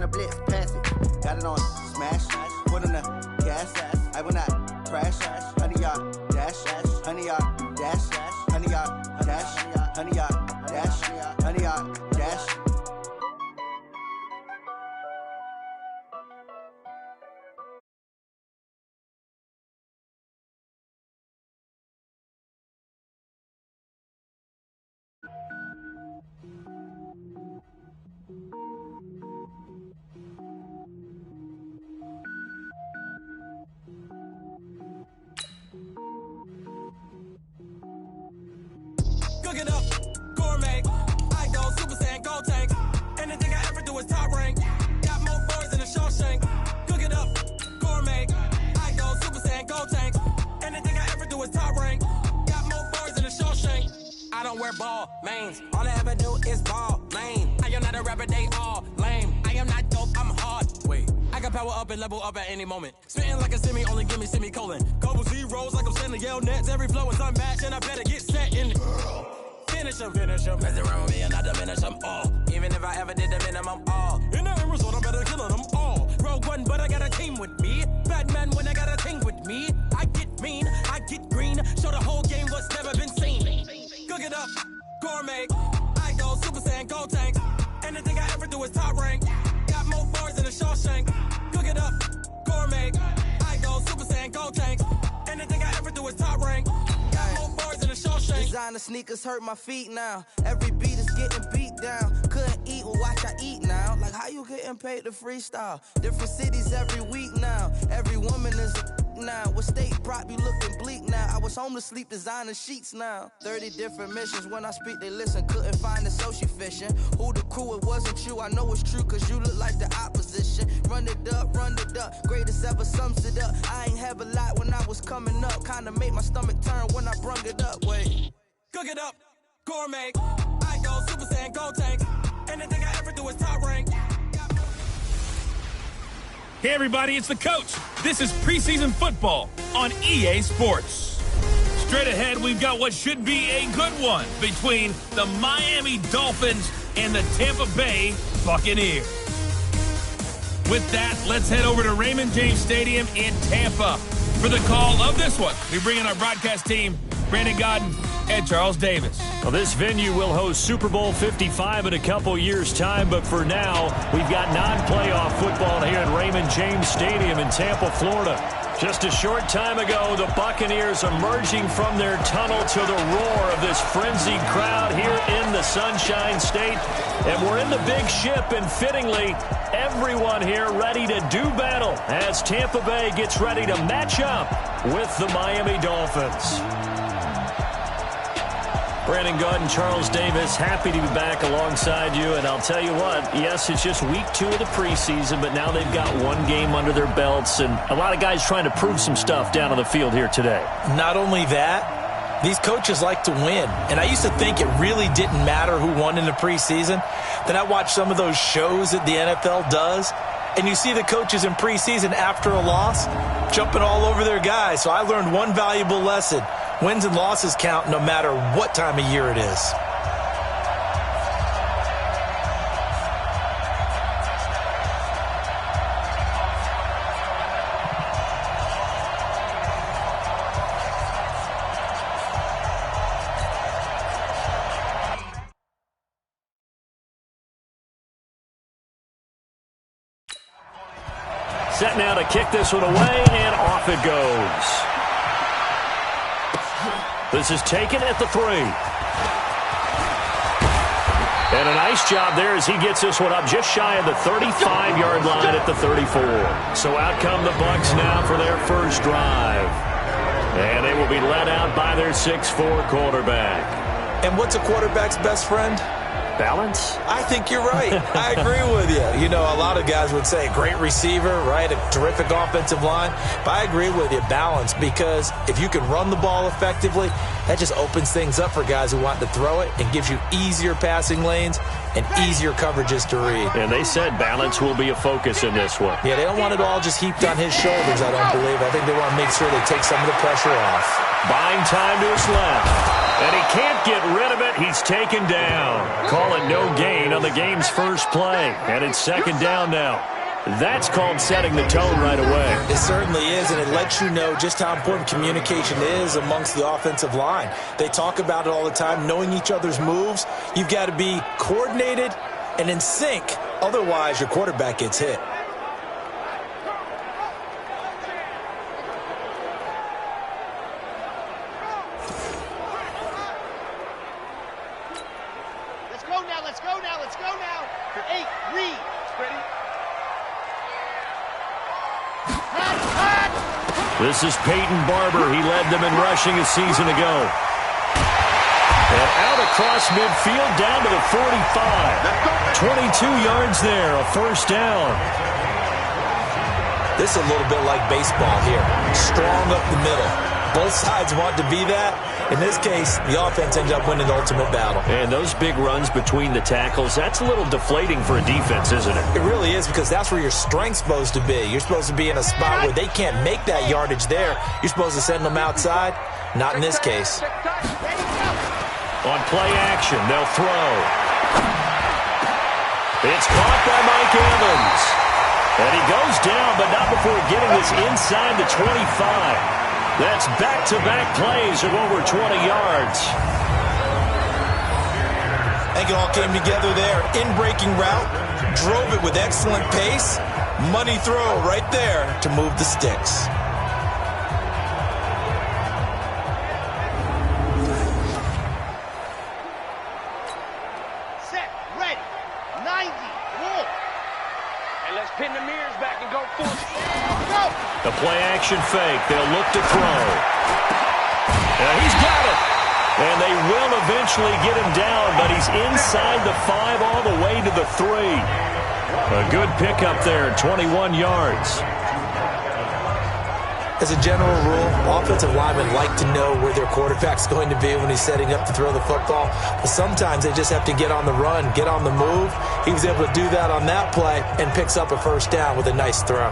The blitz, pass it. Got it on smash, foot on the gas. I will not crash. 100-yard dash, 100-yard dash, 100-yard dash, 100-yard dash, 100-yard dash. Cook it up, gourmet. I go Super Saiyan, gold tank. Anything I ever do is top rank. Got more boys in the Shawshank. Cook it up, gourmet. I go Super Saiyan, gold tank. Anything I ever do is top rank. Got more boys in the Shawshank. I don't wear ball mains. All I ever do is ball lane. I am not a rapper, they all lame. I am not dope, I'm hard. Wait, I can power up and level up at any moment. Spitting like a semi, only give me semicolon. Couple zeros like I'm sending yell nets. Every flow is unmatched and I better get set in. Finish them. Mess around with me and I diminish them all. Even if I ever did the minimum, all. In the end result, I'm better killing them all. Rogue One, but I got a team with me. Batman when I got a thing with me. I get mean, I get green. Show the whole game what's never been seen. Cook it up, gourmet. I go Super Saiyan, gold tank. Anything I ever do is top rank. Got more bars in the Shawshank. Cook it up, gourmet. I go Super Saiyan, gold tank. Anything I ever do is top rank. Got more bars in the Shawshank. Designer sneakers hurt my feet now. Every beat is getting beat down. Couldn't eat, well watch I eat now. Like how you getting paid to freestyle? Different cities every week now. Every woman is a now. With state prop, you looking bleak now. I was home to sleep, designer sheets now. 30 different missions. When I speak, they listen. Couldn't find it, so she fishing. Who the crew? It wasn't you. I know it's true, cause you look like the opposition. Run it up. Greatest ever sums it up. I ain't have a lot when I was coming up. Kinda made my stomach turn when I brung it up. Wait. Cook it up, gourmet. I go Super Saiyan, gold tank. Anything I ever do is top rank. Hey everybody, it's the coach. This is preseason football on EA Sports. Straight ahead, we've got what should be a good one between the Miami Dolphins and the Tampa Bay Buccaneers. With that, let's head over to Raymond James Stadium in Tampa for the call of this one. We bring in our broadcast team, Brandon Godden and Charles Davis. Well, this venue will host Super Bowl 55 in a couple years' time, but for now, we've got non-playoff football here at Raymond James Stadium in Tampa, Florida. Just a short time ago, the Buccaneers emerging from their tunnel to the roar of this frenzied crowd here in the Sunshine State. And we're in the big ship, and fittingly, everyone here ready to do battle as Tampa Bay gets ready to match up with the Miami Dolphins. Brandon Godden, Charles Davis, happy to be back alongside you. And I'll tell you what, yes, it's just week 2 of the preseason, but now they've got one game under their belts, and a lot of guys trying to prove some stuff down on the field here today. Not only that, these coaches like to win. And I used to think it really didn't matter who won in the preseason. Then I watched some of those shows that the NFL does, and you see the coaches in preseason after a loss jumping all over their guys. So I learned one valuable lesson. Wins and losses count no matter what time of year it is. Set now to kick this one away, and off it goes. This is taken at the 3. And a nice job there as he gets this one up just shy of the 35-yard line at the 34. So out come the Bucs now for their first drive. And they will be led out by their 6'4 quarterback. And what's a quarterback's best friend? Balance? I think you're right. I agree with you. You know, a lot of guys would say great receiver, right? A terrific offensive line. But I agree with you, balance, because if you can run the ball effectively, that just opens things up for guys who want to throw it and gives you easier passing lanes and easier coverages to read. And they said balance will be a focus in this one. Yeah, they don't want it all just heaped on his shoulders, I don't believe. I think they want to make sure they take some of the pressure off. Buying time to his left. And he can't get rid of it. He's taken down. Call it no gain on the game's first play. And it's second down now. That's called setting the tone right away. It certainly is, and it lets you know just how important communication is amongst the offensive line. They talk about it all the time, knowing each other's moves. You've got to be coordinated and in sync. Otherwise, your quarterback gets hit. Let's go now. For 8, read. Ready? This is Peyton Barber. He led them in rushing a season ago. And out across midfield, down to the 45. 22 yards there, a first down. This is a little bit like baseball here. Strong up the middle. Both sides want to be that. In this case, the offense ends up winning the ultimate battle. And those big runs between the tackles, that's a little deflating for a defense, isn't it? It really is, because that's where your strength's supposed to be. You're supposed to be in a spot where they can't make that yardage there. You're supposed to send them outside. Not in this case. On play action, they'll throw. It's caught by Mike Evans. And he goes down, but not before getting this inside the 25. That's back-to-back plays of over 20 yards. I think it all came together there. In-breaking route, drove it with excellent pace. Money throw right there to move the sticks. Set, ready, 90, roll. And let's pin the mirrors back and go full. Go! The play-action fake. They'll look to throw. And he's got it. And they will eventually get him down, but he's inside the 5 all the way to the 3. A good pickup there, 21 yards. As a general rule, offensive linemen like to know where their quarterback's going to be when he's setting up to throw the football. But sometimes they just have to get on the run, get on the move. He was able to do that on that play and picks up a first down with a nice throw.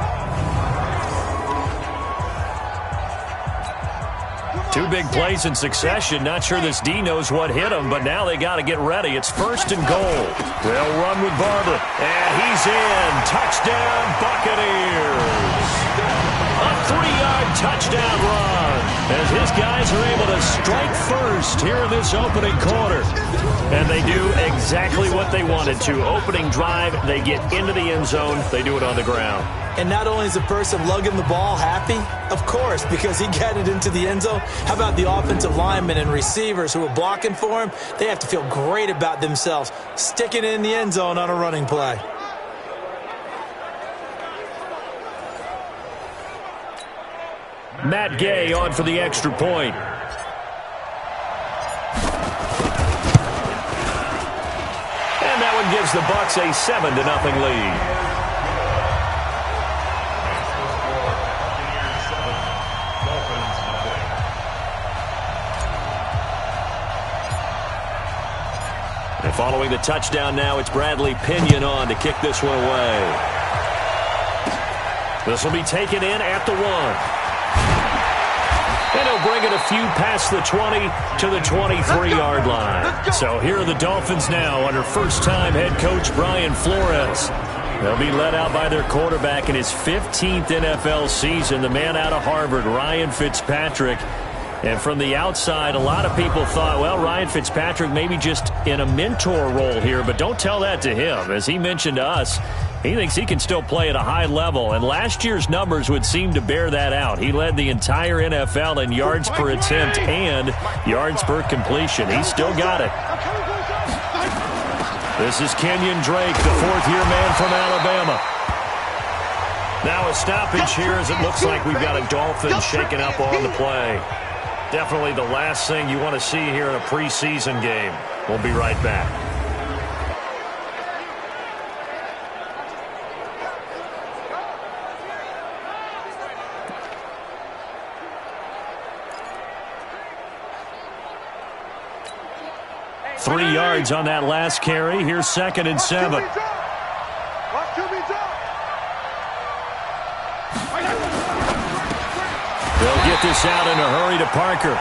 2 big plays in succession. Not sure this D knows what hit him, but now they got to get ready. It's first and goal. They'll run with Barber. And he's in. Touchdown, Buccaneers. A 3-yard touchdown run as his guys are able to strike first here in this opening quarter. And they do exactly what they wanted to. Opening drive, they get into the end zone. They do it on the ground. And not only is the person lugging the ball happy, of course, because he got it into the end zone. How about the offensive linemen and receivers who are blocking for him? They have to feel great about themselves, sticking it in the end zone on a running play. Matt Gay on for the extra point. And that one gives the Bucs a 7-0 lead. And following the touchdown now, it's Bradley Pinion on to kick this one away. This will be taken in at the 1. And he'll bring it a few past the 20 to the 23-yard line. So here are the Dolphins now under first-time head coach Brian Flores. They'll be led out by their quarterback in his 15th NFL season, the man out of Harvard, Ryan Fitzpatrick. And from the outside, a lot of people thought, well, Ryan Fitzpatrick maybe just in a mentor role here, but don't tell that to him. As he mentioned to us, he thinks he can still play at a high level, and last year's numbers would seem to bear that out. He led the entire NFL in yards per attempt and yards per completion. He's still got it. This is Kenyon Drake, the fourth-year man from Alabama. Now a stoppage here as it looks like we've got a Dolphin shaken up on the play. Definitely the last thing you want to see here in a preseason game. We'll be right back. Three yards on that last carry. Here's 2nd and 7. They'll get this out in a hurry to Parker.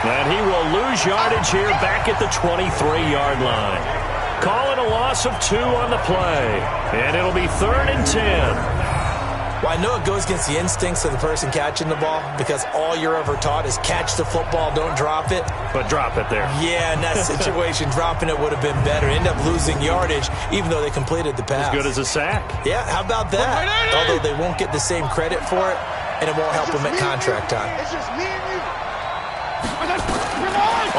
And he will lose yardage here back at the 23-yard line. Calling a loss of 2 on the play. And it'll be 3rd and 10. Well, I know it goes against the instincts of the person catching the ball because all you're ever taught is catch the football, don't drop it. But drop it there. Yeah, in that situation, dropping it would have been better. End up losing yardage, even though they completed the pass. As good as a sack. Yeah, how about that? Although they won't get the same credit for it, and it won't help them at contract time. It's just me and you.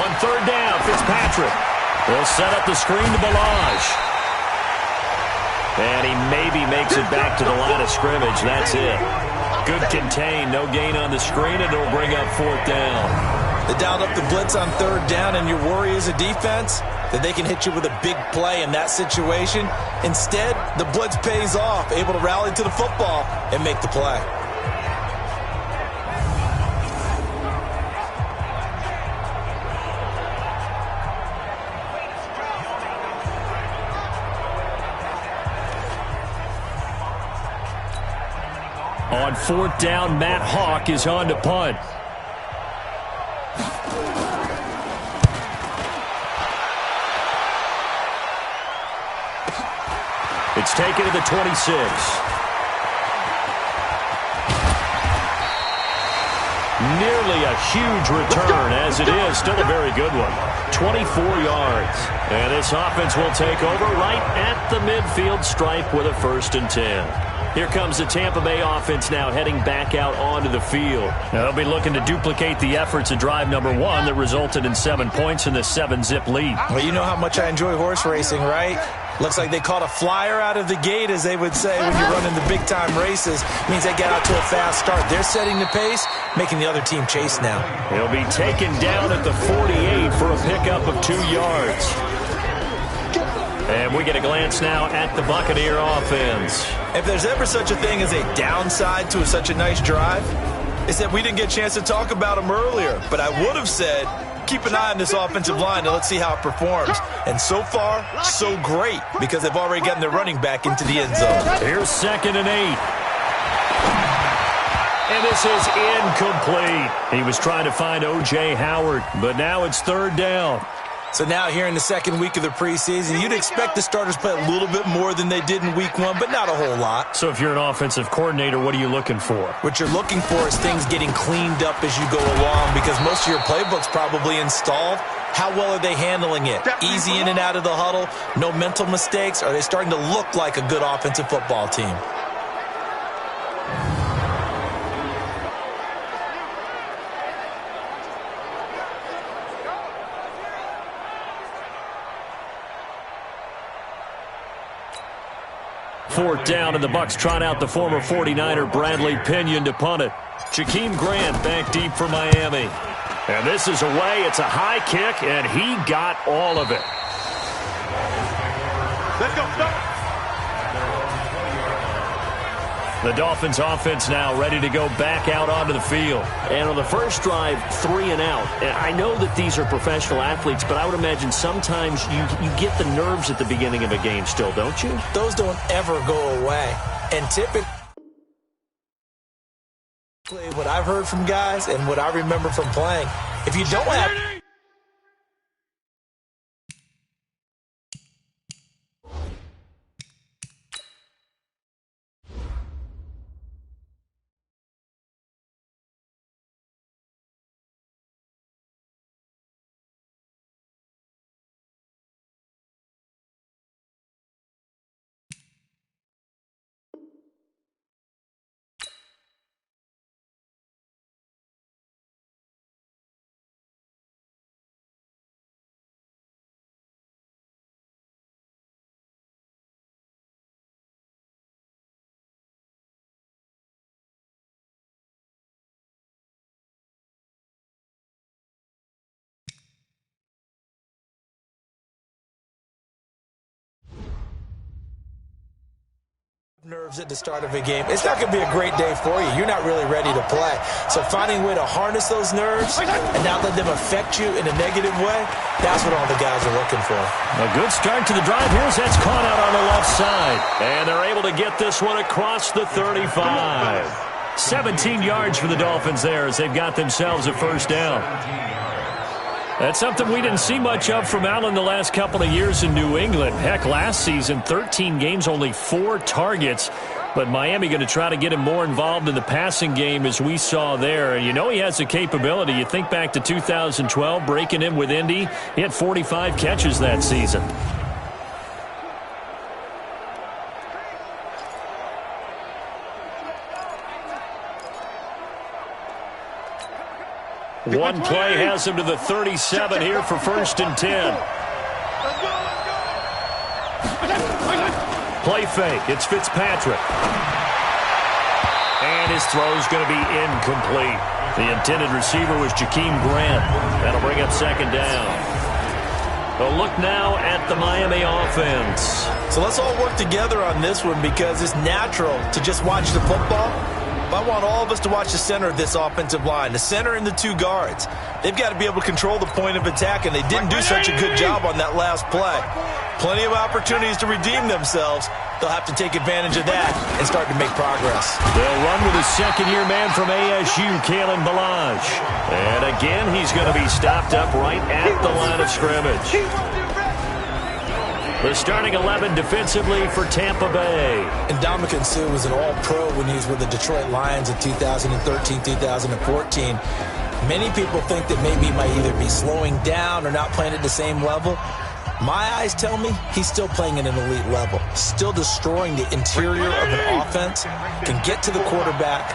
On 3rd down, Fitzpatrick will set up the screen to Balazs. And he maybe makes it back to the line of scrimmage. That's it. Good contain. No gain on the screen, and it'll bring up 4th down. They dialed up the blitz on 3rd down, and your worry as a defense that they can hit you with a big play in that situation. Instead, the blitz pays off, able to rally to the football and make the play. On 4th down, Matt Hawk is on to punt. It's taken to the 26. Nearly a huge return, as it is. Still a very good one. 24 yards. And this offense will take over right at the midfield stripe with a 1st and 10. Here comes the Tampa Bay offense now heading back out onto the field. They'll be looking to duplicate the efforts of drive number 1 that resulted in 7 points in the 7-zip lead. Well, you know how much I enjoy horse racing, right? Looks like they caught a flyer out of the gate, as they would say when you're running the big-time races. Means they get out to a fast start. They're setting the pace, making the other team chase now. He'll be taken down at the 48 for a pickup of 2 yards. And we get a glance now at the Buccaneer offense. If there's ever such a thing as a downside to such a nice drive, it's that we didn't get a chance to talk about them earlier. But I would have said, keep an eye on this offensive line and let's see how it performs. And so far, so great, because they've already gotten their running back into the end zone. Here's 2nd and 8. And this is incomplete. He was trying to find O.J. Howard, but now it's 3rd down. So now here in the 2nd week of the preseason, you'd expect the starters play a little bit more than they did in week 1, but not a whole lot. So if you're an offensive coordinator, what are you looking for? What you're looking for is things getting cleaned up as you go along, because most of your playbook's probably installed. How well are they handling it? Easy in and out of the huddle? No mental mistakes? Are they starting to look like a good offensive football team? Fourth down, and the Bucs trot out the former 49er Bradley Pinion to punt it. Jakeem Grant back deep for Miami. And this is away. It's a high kick, and he got all of it. Let's go. Stop. The Dolphins offense now ready to go back out onto the field. And on the first drive, 3 and out. I know that these are professional athletes, but I would imagine sometimes you get the nerves at the beginning of a game still, don't you? Those don't ever go away. And typically, what I've heard from guys and what I remember from playing, if you don't have nerves at the start of a game, it's not going to be a great day for you. You're not really ready to play. So finding a way to harness those nerves and not let them affect you in a negative way, that's what all the guys are looking for. A good start to the drive. Here's that's caught out on the left side. And they're able to get this one across the 35. 17 yards for the Dolphins there as they've got themselves a first down. That's something we didn't see much of from Allen the last couple of years in New England. Heck, last season, 13 games, only 4 targets. But Miami going to try to get him more involved in the passing game as we saw there. And you know he has the capability. You think back to 2012, breaking in with Indy. He had 45 catches that season. One play has him to the 37 here for 1st and 10. Play fake. It's Fitzpatrick. And his throw's going to be incomplete. The intended receiver was Jakeem Grant. That'll bring up 2nd down. A look now at the Miami offense. So let's all work together on this one because it's natural to just watch the football. But I want all of us to watch the center of this offensive line, the center and the 2 guards. They've got to be able to control the point of attack, and they didn't do such a good job on that last play. Plenty of opportunities to redeem themselves. They'll have to take advantage of that and start to make progress. They'll run with a second-year man from ASU, Kalen Ballage. And again, he's going to be stopped up right at the line of scrimmage. The starting 11 defensively for Tampa Bay. And Ndamukong Suh was an all-pro when he was with the Detroit Lions in 2013, 2014. Many people think that maybe he might either be slowing down or not playing at the same level. My eyes tell me he's still playing at an elite level, still destroying the interior of an offense, can get to the quarterback,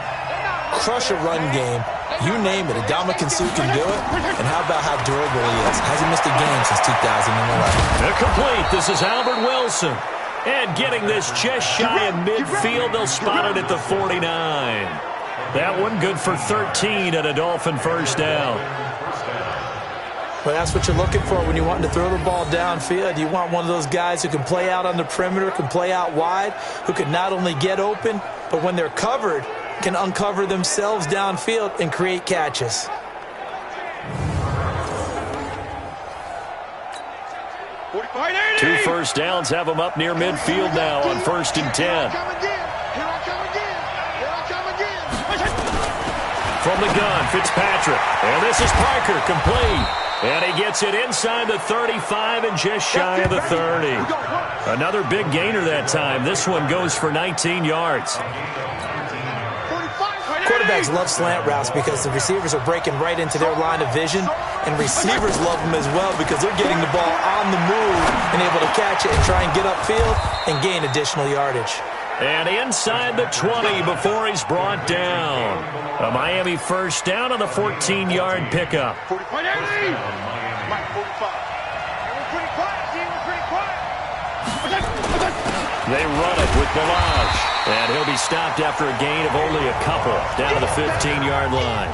crush a run game. You name it, Ndamukong Suh can do it. And how about how durable he is? Hasn't missed a game since 2011. Incomplete. This is Albert Wilson. And getting this just shy of midfield, they'll spot it at the 49. That one good for 13 at a Dolphin 1st down. Well, that's what you're looking for when you want to throw the ball downfield. You want one of those guys who can play out on the perimeter, can play out wide, who can not only get open, but when they're covered, can uncover themselves downfield and create catches. Two 1st downs have them up near midfield now on 1st and 10. From the gun, Fitzpatrick. And this is Parker, complete. And he gets it inside the 35 and just shy of the 30. Another big gainer that time. This one goes for 19 yards. Quarterbacks love slant routes because the receivers are breaking right into their line of vision, and receivers love them as well because they're getting the ball on the move and able to catch it and try and get upfield and gain additional yardage. And inside the 20 before he's brought down. A Miami 1st down on the 14-yard pickup. They run it with Ballage. And he'll be stopped after a gain of only a couple down to the 15-yard line.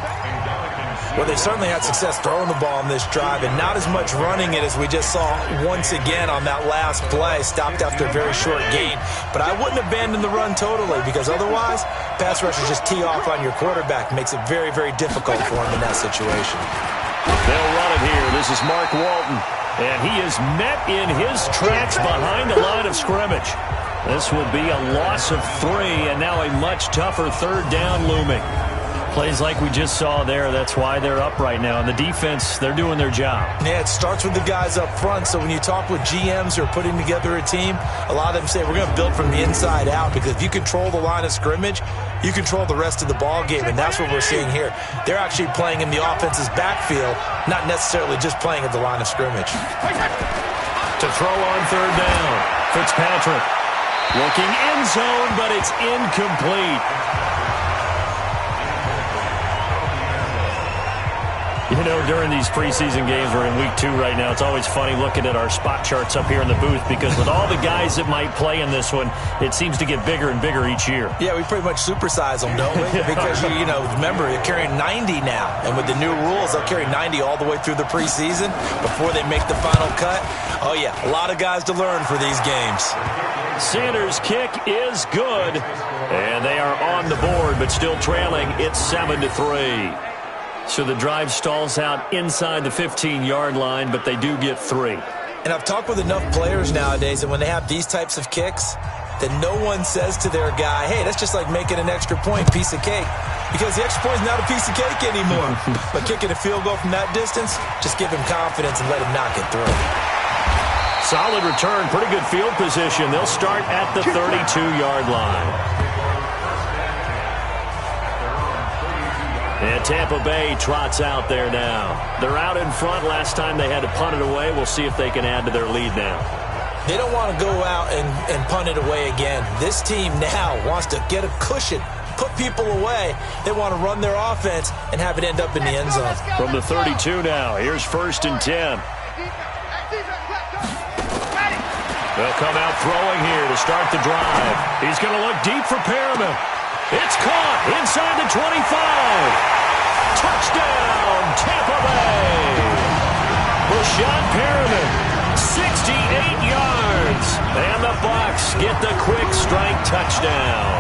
Well, they certainly had success throwing the ball on this drive and not as much running it as we just saw once again on that last play, stopped after a very short gain. But I wouldn't abandon the run totally because otherwise, pass rushers just tee off on your quarterback. Makes it very, very difficult for him in that situation. They'll run it here. This is Mark Walton. And he is met in his tracks behind the line of scrimmage. This will be a loss of 3, and now a much tougher 3rd down looming. Plays like we just saw there, that's why they're up right now. And the defense, they're doing their job. Yeah, it starts with the guys up front. So when you talk with GMs who are putting together a team, a lot of them say we're going to build from the inside out because if you control the line of scrimmage, you control the rest of the ball game, and that's what we're seeing here. They're actually playing in the offense's backfield, not necessarily just playing at the line of scrimmage. To throw on 3rd down, Fitzpatrick. Looking end zone, but it's incomplete. You know, during these preseason games, we're in week 2 right now. It's always funny looking at our spot charts up here in the booth because with all the guys that might play in this one, it seems to get bigger and bigger each year. Yeah, we pretty much supersize them, don't we? Because, you know, remember, you're carrying 90 now. And with the new rules, they'll carry 90 all the way through the preseason before they make the final cut. Oh, yeah, a lot of guys to learn for these games. Sanders' kick is good. And they are on the board, but still trailing. It's 7-3. So the drive stalls out inside the 15-yard line, but they do get 3. And I've talked with enough players nowadays, and when they have these types of kicks, that no one says to their guy, hey, that's just like making an extra point, piece of cake. Because the extra point is not a piece of cake anymore. But kicking a field goal from that distance, just give him confidence and let him knock it through. Solid return, pretty good field position. They'll start at the 32-yard line. And Tampa Bay trots out there now. They're out in front. Last time they had to punt it away. We'll see if they can add to their lead now. They don't want to go out and punt it away again. This team now wants to get a cushion, put people away. They want to run their offense and have it end up in the end zone. From the 32 now, here's 1st and 10. They'll come out throwing here to start the drive. He's going to look deep for Perriman. It's caught inside the 25. Touchdown, Tampa Bay. Rashad Perriman, 68 yards. And the Bucs get the quick strike touchdown.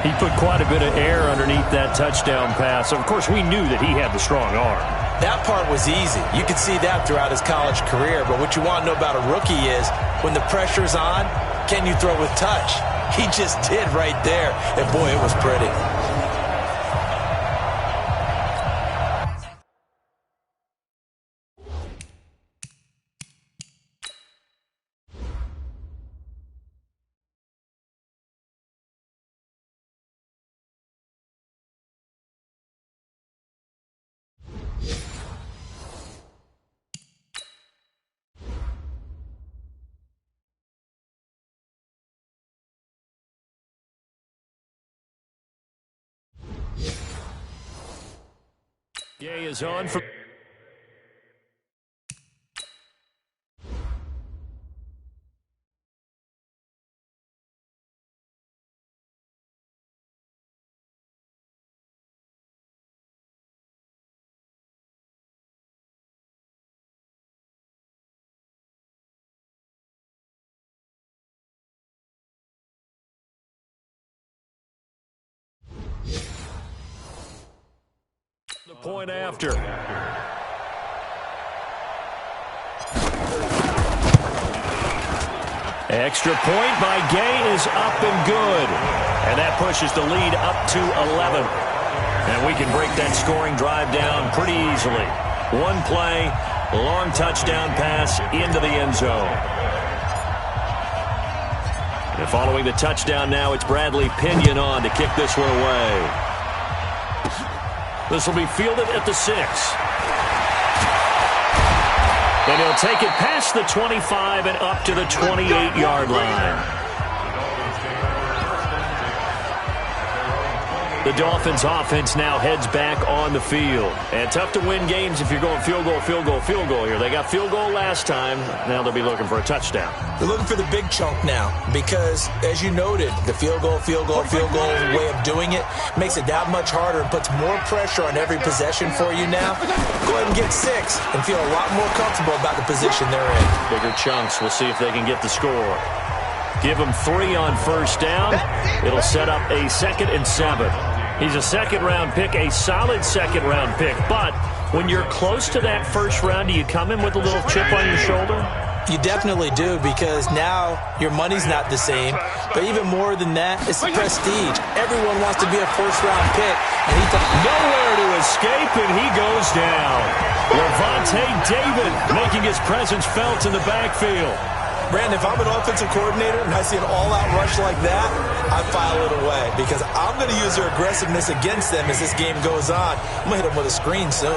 He put quite a bit of air underneath that touchdown pass. Of course, we knew that he had the strong arm. That part was easy. You could see that throughout his college career. But what you want to know about a rookie is when the pressure's on, can you throw with touch? He just did right there. And, boy, it was pretty. Gay is on for... The point after. Extra point by Gay is up and good. And that pushes the lead up to 11. And we can break that scoring drive down pretty easily. One play, long touchdown pass into the end zone. And following the touchdown now, it's Bradley Pinion on to kick this one away. This will be fielded at the 6. And he'll take it past the 25 and up to the 28-yard line. The Dolphins offense now heads back on the field. And tough to win games if you're going field goal, field goal, field goal here. They got field goal last time. Now they'll be looking for a touchdown. They're looking for the big chunk now because, as you noted, the field goal way of doing it makes it that much harder and puts more pressure on every possession for you now. Go ahead and get 6 and feel a lot more comfortable about the position they're in. Bigger chunks. We'll see if they can get the score. Give them 3 on first down. It'll set up a 2nd and 7. He's a second-round pick, a solid second-round pick. But when you're close to that first round, do you come in with a little chip on your shoulder? You definitely do, because now your money's not the same. But even more than that, it's the prestige. Everyone wants to be a first-round pick. And he nowhere to escape, and he goes down. Levante David making his presence felt in the backfield. Brandon, if I'm an offensive coordinator and I see an all-out rush like that, I file it away because I'm going to use their aggressiveness against them as this game goes on. I'm going to hit them with a screen soon.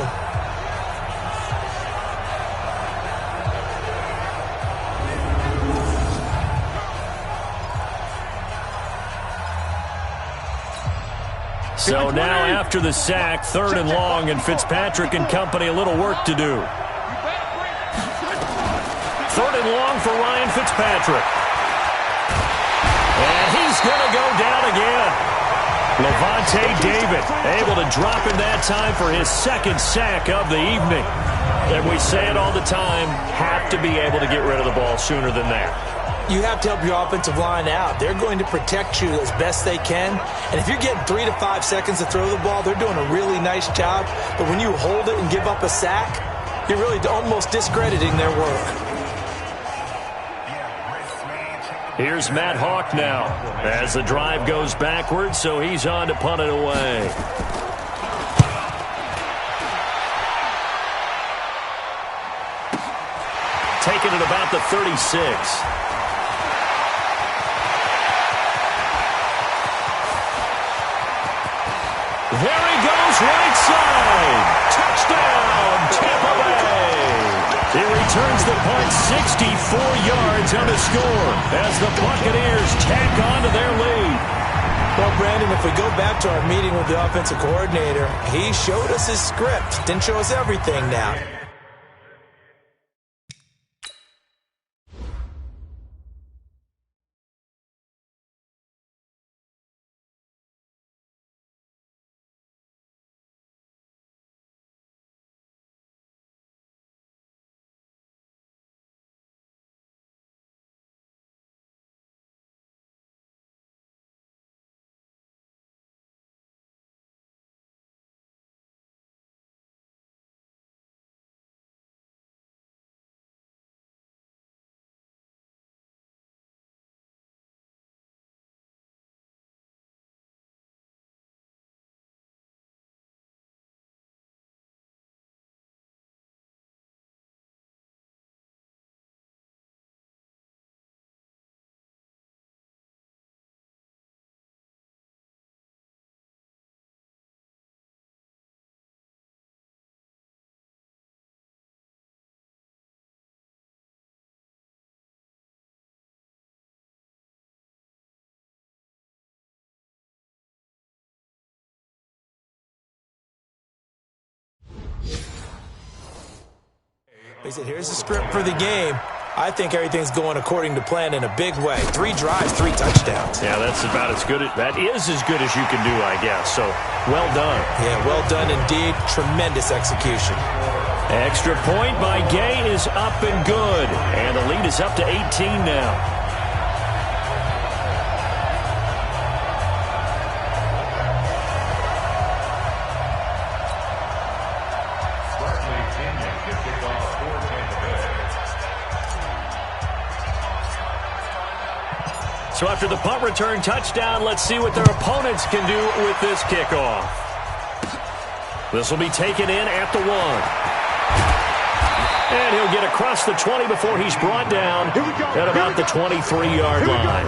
So now after the sack, 3rd and long, and Fitzpatrick and company a little work to do. 3rd and long for Ryan Fitzpatrick. And he's going to go down again. Levante David able to drop him that time for his 2nd sack of the evening. And we say it all the time, have to be able to get rid of the ball sooner than that. You have to help your offensive line out. They're going to protect you as best they can. And if you're getting 3 to 5 seconds to throw the ball, they're doing a really nice job. But when you hold it and give up a sack, you're really almost discrediting their work. Here's Matt Hawk now as the drive goes backwards, so he's on to punt it away. Taking it about the 36. There he goes, right side. Touchdown, Tampa Bay. He returns the punt 64 yards on the score as the Buccaneers tack on to their lead. Well, Brandon, if we go back to our meeting with the offensive coordinator, he showed us his script. Didn't show us everything now. He said, here's the script for the game. I think everything's going according to plan in a big way. 3 drives, 3 touchdowns. Yeah, that's about as good. That is as good as you can do, I guess. So, well done. Yeah, well done indeed. Tremendous execution. Extra point by Gay is up and good. And the lead is up to 18 now. So after the punt return touchdown, let's see what their opponents can do with this kickoff. This will be taken in at the 1. And he'll get across the 20 before he's brought down at about the 23-yard line.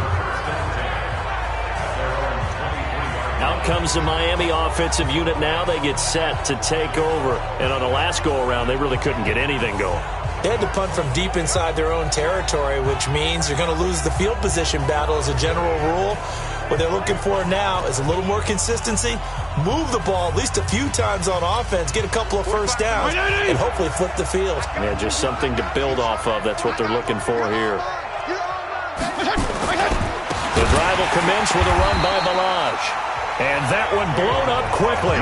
Out comes the Miami offensive unit now. They get set to take over. And on the last go-around, they really couldn't get anything going. They had to punt from deep inside their own territory, which means you're going to lose the field position battle as a general rule. What they're looking for now is a little more consistency, move the ball at least a few times on offense, get a couple of first downs, and hopefully flip the field. Yeah, just something to build off of. That's what they're looking for here. The drive will commence with a run by Balaj. And that one blown up quickly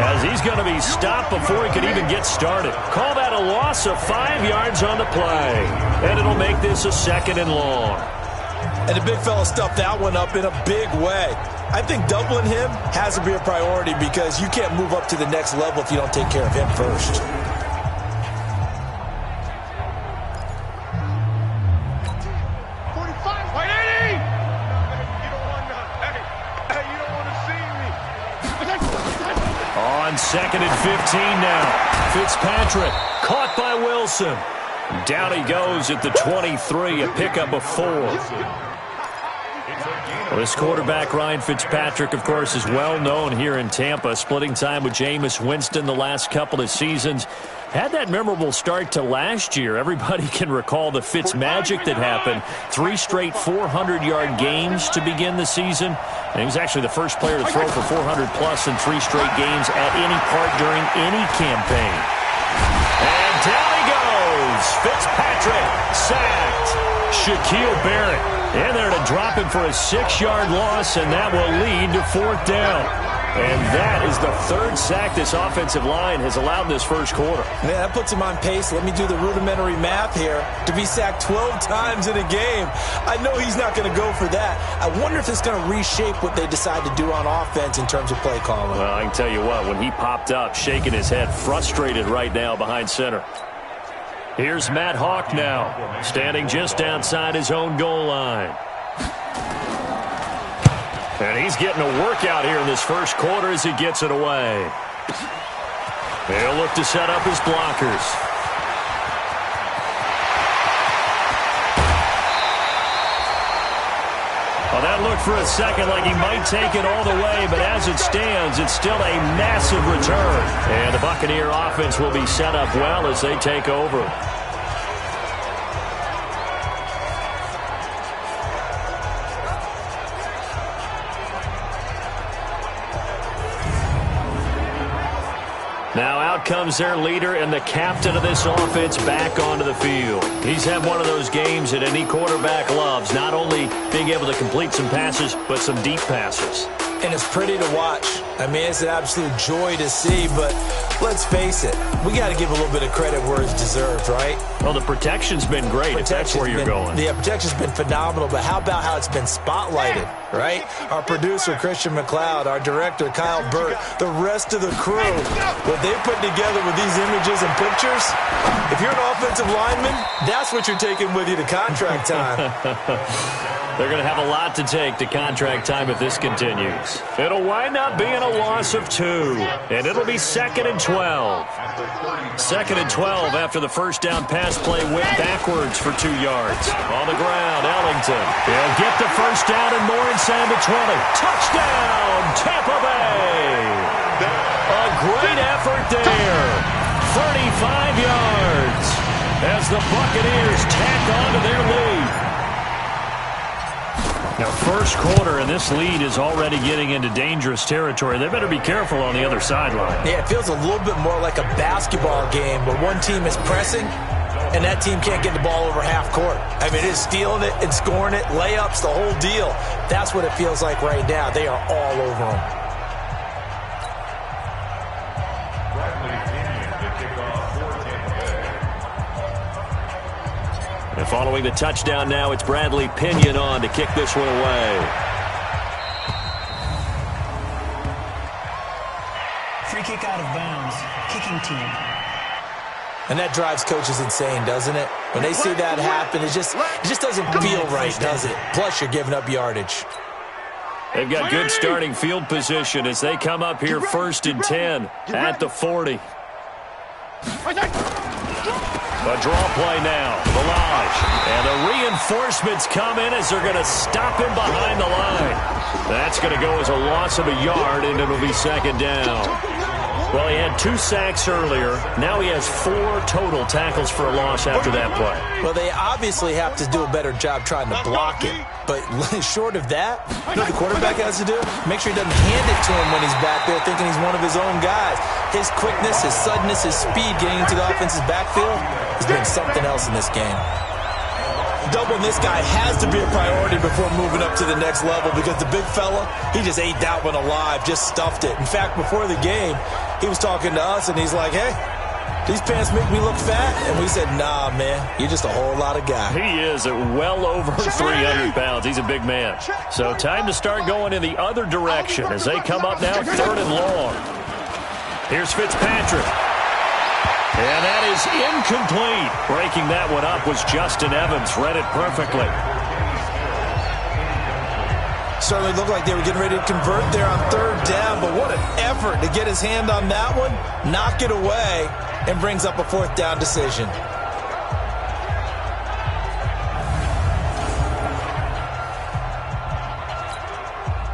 as he's going to be stopped before he could even get started. Call that a loss of 5 yards on the play. And it'll make this a 2nd and long. And the big fella stuffed that one up in a big way. I think doubling him has to be a priority because you can't move up to the next level if you don't take care of him first. On 2nd and 15 now. Fitzpatrick caught by Wilson. Down he goes at the 23, a pickup of 4. Well, this quarterback, Ryan Fitzpatrick, of course, is well known here in Tampa, splitting time with Jameis Winston the last couple of seasons. Had that memorable start to last year. Everybody can recall the Fitz magic that happened. 3 straight 400-yard games to begin the season. And he was actually the first player to throw for 400-plus in 3 straight games at any part during any campaign. And down he goes. Fitzpatrick sacked. Shaquille Barrett in there to drop him for a 6-yard loss, and that will lead to 4th down. And that is the 3rd sack this offensive line has allowed this first quarter. Yeah, that puts him on pace. Let me do the rudimentary math here. To be sacked 12 times in a game, I know he's not going to go for that. I wonder if it's going to reshape what they decide to do on offense in terms of play calling. Well, I can tell you what, when he popped up, shaking his head, frustrated right now behind center. Here's Matt Hawk now, standing just outside his own goal line. And he's getting a workout here in this first quarter as he gets it away. He'll look to set up his blockers. Well, that looked for a second like he might take it all the way, but as it stands, it's still a massive return. And the Buccaneer offense will be set up well as they take over. Now out comes their leader and the captain of this offense back onto the field. He's had one of those games that any quarterback loves, not only being able to complete some passes, but some deep passes. And it's pretty to watch. I mean, it's an absolute joy to see, but let's face it, we got to give a little bit of credit where it's deserved, right? Well, the protection's been great, if that's where you're going. Yeah, protection's been phenomenal, but how about how it's been spotlighted, right? Our producer, Christian McLeod, our director, Kyle Burt, the rest of the crew, what they put together with these images and pictures, if you're an offensive lineman, that's what you're taking with you to contract time. They're going to have a lot to take to contract time if this continues. It'll wind up being a loss of 2, and it'll be 2nd and 12. 2nd and 12 after the first down pass play went backwards for 2 yards. On the ground, Ellington. He'll get the first down and more inside the 20. Touchdown, Tampa Bay! A great effort there. 35 yards as the Buccaneers tack on to their lead. Now, first quarter, and this lead is already getting into dangerous territory. They better be careful on the other sideline. Yeah, it feels a little bit more like a basketball game where one team is pressing and that team can't get the ball over half court. I mean, it is stealing it and scoring it, layups, the whole deal. That's what it feels like right now. They are all over them. And following the touchdown now, it's Bradley Pinion on to kick this one away. Free kick out of bounds. Kicking team. And that drives coaches insane, doesn't it? When they see that happen, it just doesn't feel right, does it? Plus, you're giving up yardage. They've got good starting field position as they come up here 1st and 10 at the 40. A draw play now. Balaj. And the reinforcements come in as they're going to stop him behind the line. That's going to go as a loss of a yard, and it'll be 2nd down. Well, he had 2 sacks earlier. Now he has 4 total tackles for a loss after that play. Well, they obviously have to do a better job trying to block it. But short of that, you know what the quarterback has to do? Make sure he doesn't hand it to him when he's back there thinking he's one of his own guys. His quickness, his suddenness, his speed getting into the offense's backfield has been something else in this game. Doubling this guy has to be a priority before moving up to the next level because the big fella, he just ate that one alive, just stuffed it. In fact, before the game, he was talking to us, and he's like, hey, these pants make me look fat? And we said, nah, man, you're just a whole lot of guy. He is at well over 300 pounds. He's a big man. So time to start going in the other direction as they come up now 3rd and long. Here's Fitzpatrick. And that is incomplete. Breaking that one up was Justin Evans. Read it perfectly. Certainly looked like they were getting ready to convert there on 3rd down, but what an effort to get his hand on that one, knock it away, and brings up a 4th down decision.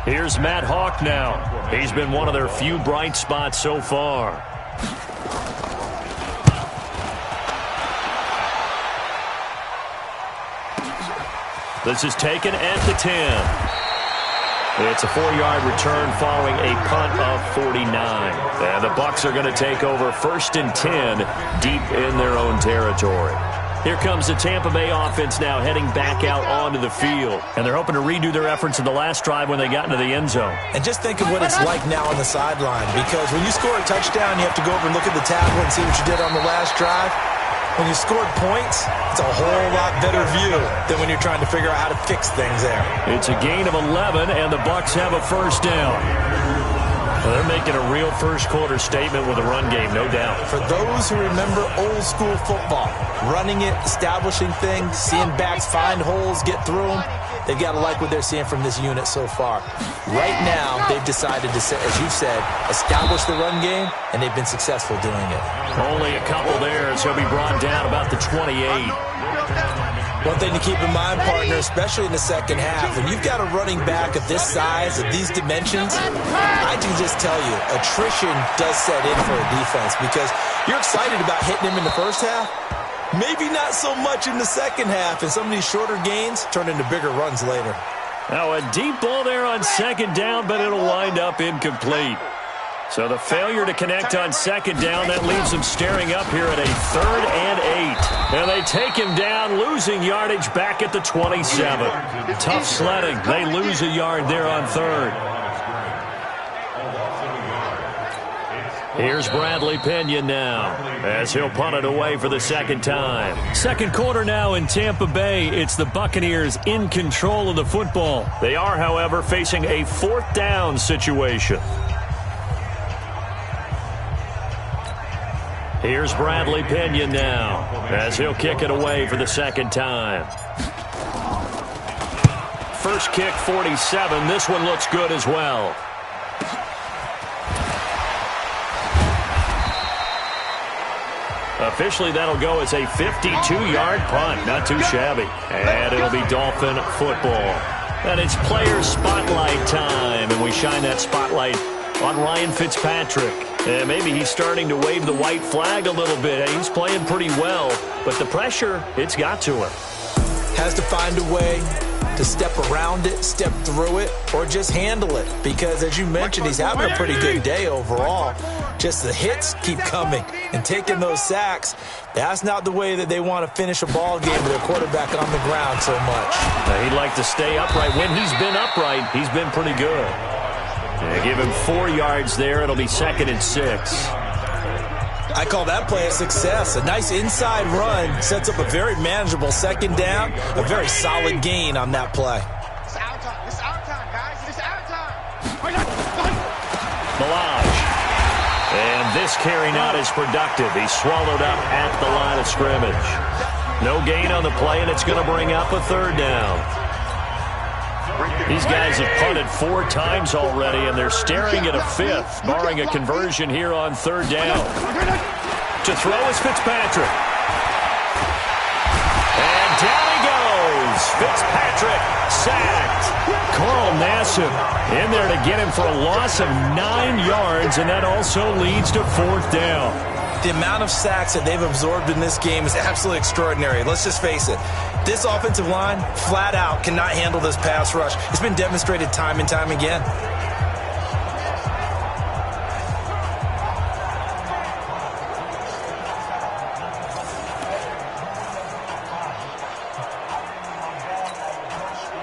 Here's Matt Hawk now. He's been one of their few bright spots so far. This is taken at the 10. It's a 4-yard return following a punt of 49. And the Bucs are going to take over 1st and 10 deep in their own territory. Here comes the Tampa Bay offense now heading back out onto the field. And they're hoping to redo their efforts in the last drive when they got into the end zone. And just think of what it's like now on the sideline, because when you score a touchdown, you have to go over and look at the tablet and see what you did on the last drive. When you scored points, it's a whole lot better view than when you're trying to figure out how to fix things there. It's a gain of 11, and the Bucs have a 1st down. Well, they're making a real first-quarter statement with a run game, no doubt. For those who remember old-school football, running it, establishing things, seeing backs find holes, get through them, they've got to like what they're seeing from this unit so far. Right now, they've decided to, as you said, establish the run game, and they've been successful doing it. Only a couple there, so he'll be brought down about the 28. One thing to keep in mind, partner, especially in the second half, when you've got a running back of this size, of these dimensions, I can just tell you, attrition does set in for a defense because you're excited about hitting him in the first half. Maybe not so much in the second half, and some of these shorter gains turn into bigger runs later. Now a deep ball there on second down, but it'll wind up incomplete. So the failure to connect on second down, that leaves them staring up here at a 3rd and 8. And they take him down, losing yardage back at the 27. Tough sledding. They lose a yard there on 3rd. Here's Bradley Pinion now as he'll punt it away for the second time. Second quarter now in Tampa Bay. It's the Buccaneers in control of the football. They are, however, facing a 4th down situation. Here's Bradley Pinion now as he'll kick it away for the second time. First kick, 47. This one looks good as well. Officially, that'll go as a 52-yard punt. Not too shabby. And it'll be Dolphin football. And it's player spotlight time, and we shine that spotlight on Ryan Fitzpatrick. And maybe he's starting to wave the white flag a little bit. He's playing pretty well, but the pressure, it's got to him. Has to find a way to step around it, step through it, or just handle it. Because, as you mentioned, he's having a pretty good day overall. Just the hits keep coming and taking those sacks. That's not the way that they want to finish a ball game with their quarterback on the ground so much. He'd like to stay upright. When he's been upright, he's been pretty good. Give him 4 yards there. It'll be 2nd and 6. I call that play a success. A nice inside run sets up a very manageable second down. A very solid gain on that play. It's our time. It's our time, guys. It's our time. Milage. And this carry not as productive. He's swallowed up at the line of scrimmage. No gain on the play, and it's going to bring up a 3rd down. These guys have punted 4 times already, and they're staring at a 5th, barring a conversion here on 3rd down. To throw is Fitzpatrick. And down he goes. Fitzpatrick sacked. Carl Nassib in there to get him for a loss of 9 yards, and that also leads to 4th down. The amount of sacks that they've absorbed in this game is absolutely extraordinary. Let's just face it. This offensive line, flat out, cannot handle this pass rush. It's been demonstrated time and time again.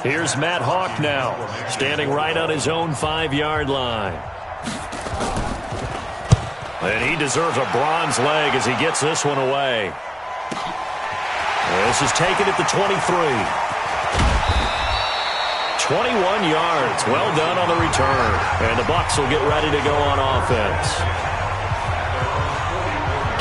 Here's Matt Hawk now, standing right on his own 5-yard line. And he deserves a bronze leg as he gets this one away. This is taken at the 23. 21 yards. Well done on the return. And the Bucs will get ready to go on offense.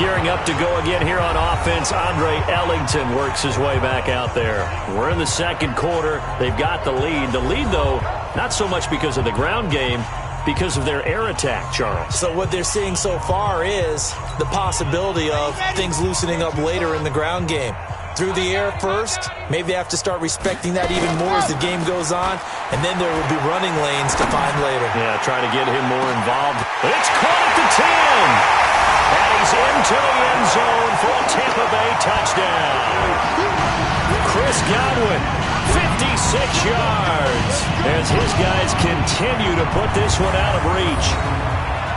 Gearing up to go again here on offense, Andre Ellington works his way back out there. We're in the second quarter. They've got the lead. The lead, though, not so much because of the ground game, because of their air attack, Charles. So what they're seeing so far is the possibility of things loosening up later in the ground game. Through the air first, maybe they have to start respecting that even more as the game goes on, and then there will be running lanes to find later. Yeah, try to get him more involved. It's caught at the 10. And he's into the end zone for a Tampa Bay touchdown. Chris Godwin, 56 yards, as his guys continue to put this one out of reach.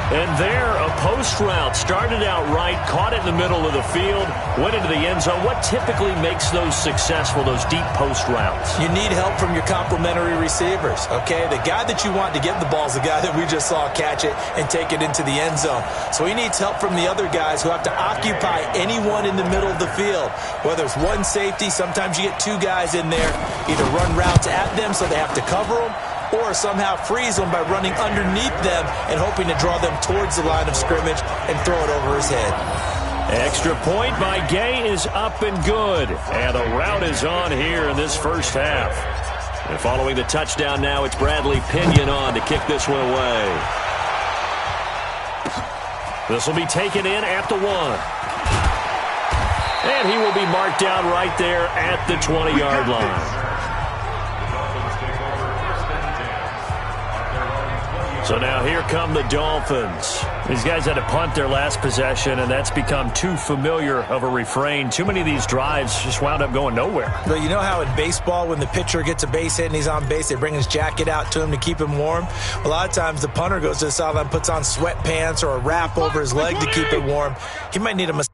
And there, a post route started out right, caught it in the middle of the field, went into the end zone. What typically makes those successful, those deep post routes? You need help from your complementary receivers, okay? The guy that you want to get the ball is the guy that we just saw catch it and take it into the end zone. So he needs help from the other guys who have to occupy anyone in the middle of the field. Whether it's one safety, sometimes you get 2 guys in there, either run routes at them so they have to cover them, or somehow freeze them by running underneath them and hoping to draw them towards the line of scrimmage and throw it over his head. Extra point by Gay is up and good. And the route is on here in this first half. And following the touchdown now, it's Bradley Pinion on to kick this one away. This will be taken in at the 1. And he will be marked down right there at the 20-yard line. So now here come the Dolphins. These guys had to punt their last possession, and that's become too familiar of a refrain. Too many of these drives just wound up going nowhere. But you know how in baseball, when the pitcher gets a base hit and he's on base, they bring his jacket out to him to keep him warm? A lot of times the punter goes to the sideline, puts on sweatpants or a wrap over his leg to keep it warm. He might need a massage.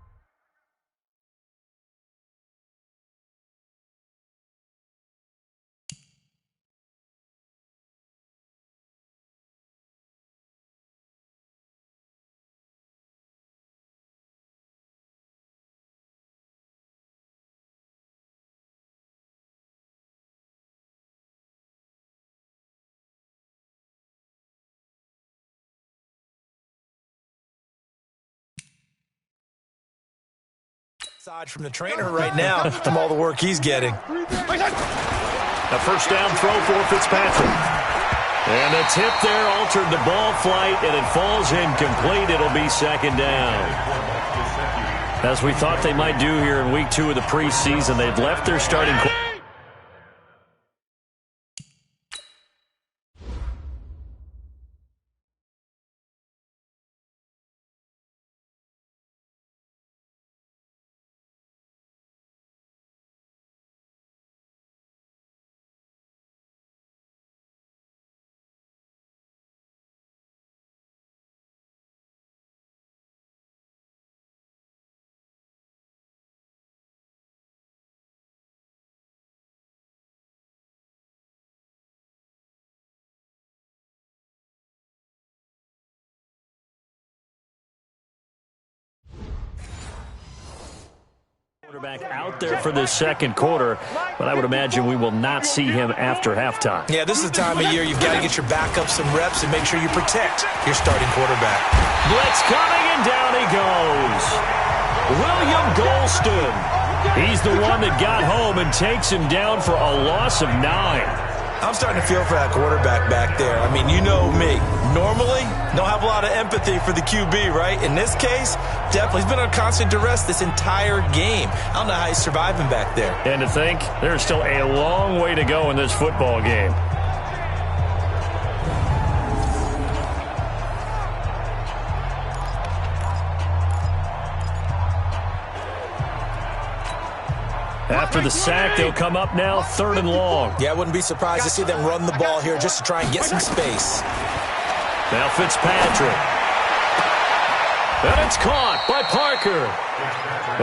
From the trainer right now from all the work he's getting. A first down throw for Fitzpatrick. And a tip there altered the ball flight, and it falls incomplete. It'll be second down. As we thought they might do here in week 2 of the preseason, they've left their starting quarterback. Quarterback out there for this second quarter, but I would imagine we will not see him after halftime. Yeah, this is the time of year you've got to get your backup some reps and make sure you protect your starting quarterback. Blitz coming, and down he goes. William Golston. He's the one that got home and takes him down for a loss of 9. I'm starting to feel for that quarterback back there. I mean, you know me. Normally, don't have a lot of empathy for the QB, right? In this case, definitely. He's been on constant duress this entire game. I don't know how he's surviving back there. And to think, there's still a long way to go in this football game. After the sack, they'll come up now 3rd and long. Yeah, I wouldn't be surprised to see them run the ball here just to try and get some space. Now Fitzpatrick. And it's caught by Parker.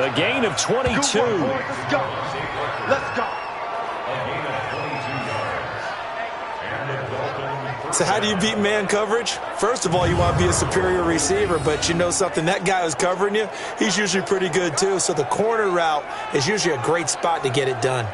A gain of 22. Let's go. Let's go. So how do you beat man coverage? First of all, you want to be a superior receiver, but you know something, that guy who's covering you, he's usually pretty good too. So the corner route is usually a great spot to get it done.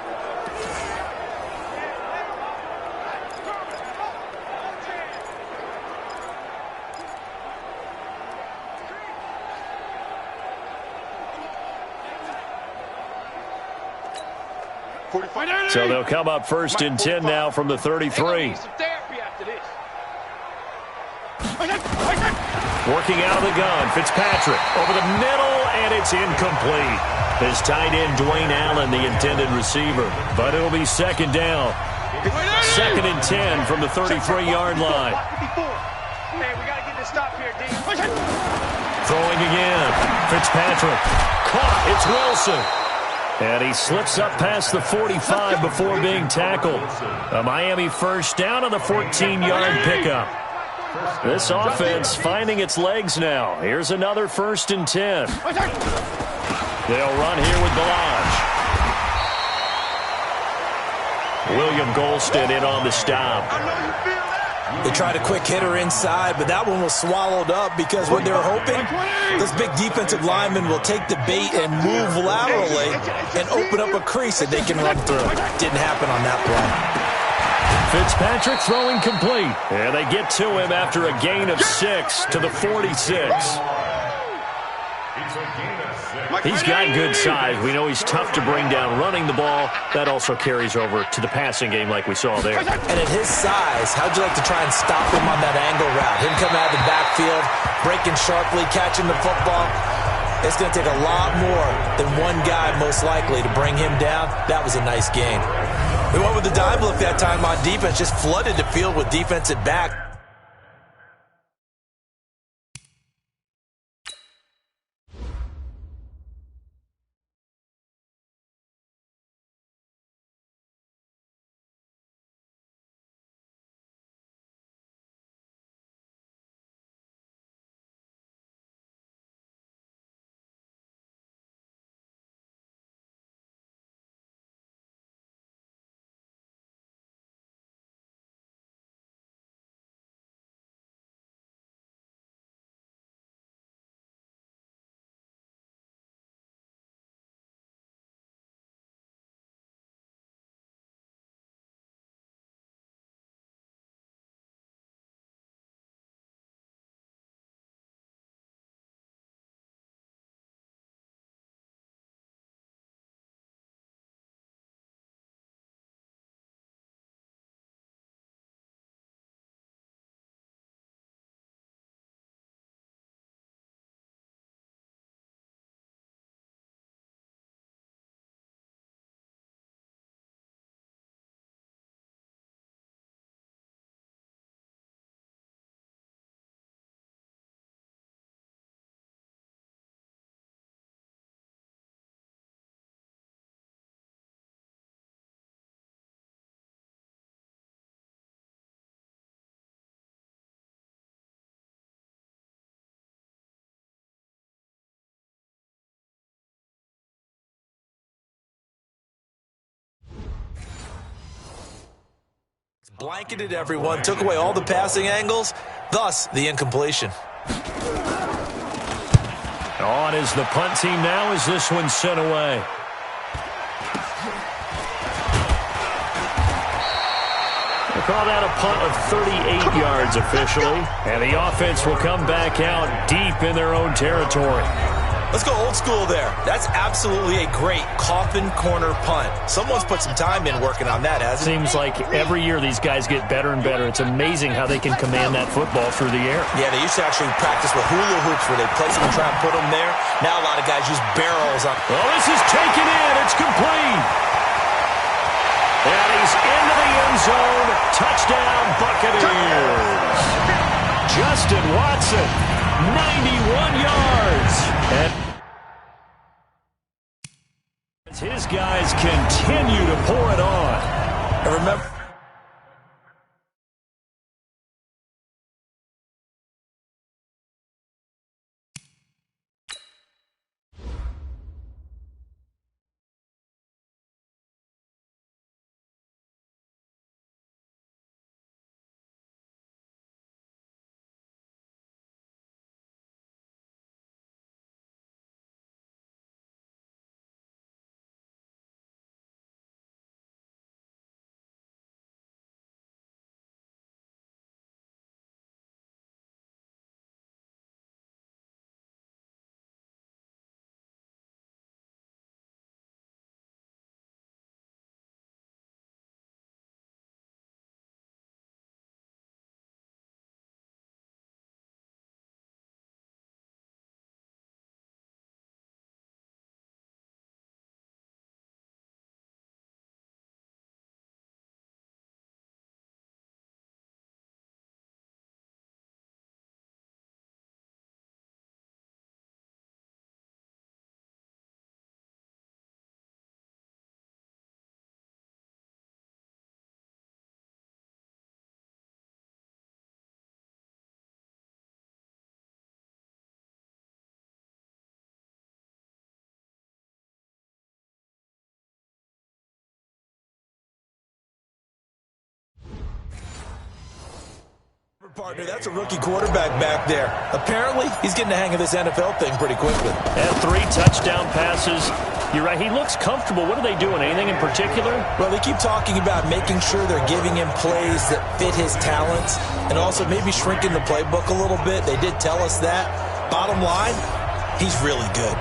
So they'll come up 1st and 10 now from the 33. Working out of the gun, Fitzpatrick over the middle, and it's incomplete. His tight end, Dwayne Allen, the intended receiver. But it'll be second down. 2nd and 10 from the 33-yard line. Hey, we got to get this stop here, D. Throwing again. Fitzpatrick. Caught. It's Wilson. And he slips up past the 45 before being tackled. A Miami first down on the 14-yard pickup. This offense finding its legs now. Here's another 1st and 10. They'll run here with Balaj. William Golston in on the stop. They tried a quick hitter inside, but that one was swallowed up because what they were hoping, this big defensive lineman will take the bait and move laterally and open up a crease that they can run through. Didn't happen on that play. Fitzpatrick throwing complete. And they get to him after a gain of 6 to the 46. He's got good size. We know he's tough to bring down running the ball. That also carries over to the passing game like we saw there. And at his size, how'd you like to try and stop him on that angle route? Him coming out of the backfield, breaking sharply, catching the football. It's going to take a lot more than one guy, most likely, to bring him down. That was a nice game. We went with the dime look that time on defense, just flooded the field with defensive back. Blanketed everyone, took away all the passing angles, thus the incompletion. On is the punt team now as this one's sent away. We'll call that a punt of 38 yards officially, and the offense will come back out deep in their own territory. Let's go old school there. That's absolutely a great coffin corner punt. Someone's put some time in working on that, hasn't it? Seems like every year these guys get better and better. It's amazing how they can command that football through the air. Yeah, they used to actually practice with hula hoops where they place them and try and put them there. Now a lot of guys use barrels on. Well, this is taken in. It's complete. And he's into the end zone. Touchdown, Buccaneers. Justin Watson, 91 yards. And his guys continue to pour it on. And remember, partner, that's a rookie quarterback back there. Apparently, he's getting the hang of this NFL thing pretty quickly. And 3 touchdown passes. You're right, he looks comfortable. What are they doing? Anything in particular? Well, they keep talking about making sure they're giving him plays that fit his talents and also maybe shrinking the playbook a little bit. They did tell us that. Bottom line, He's really good.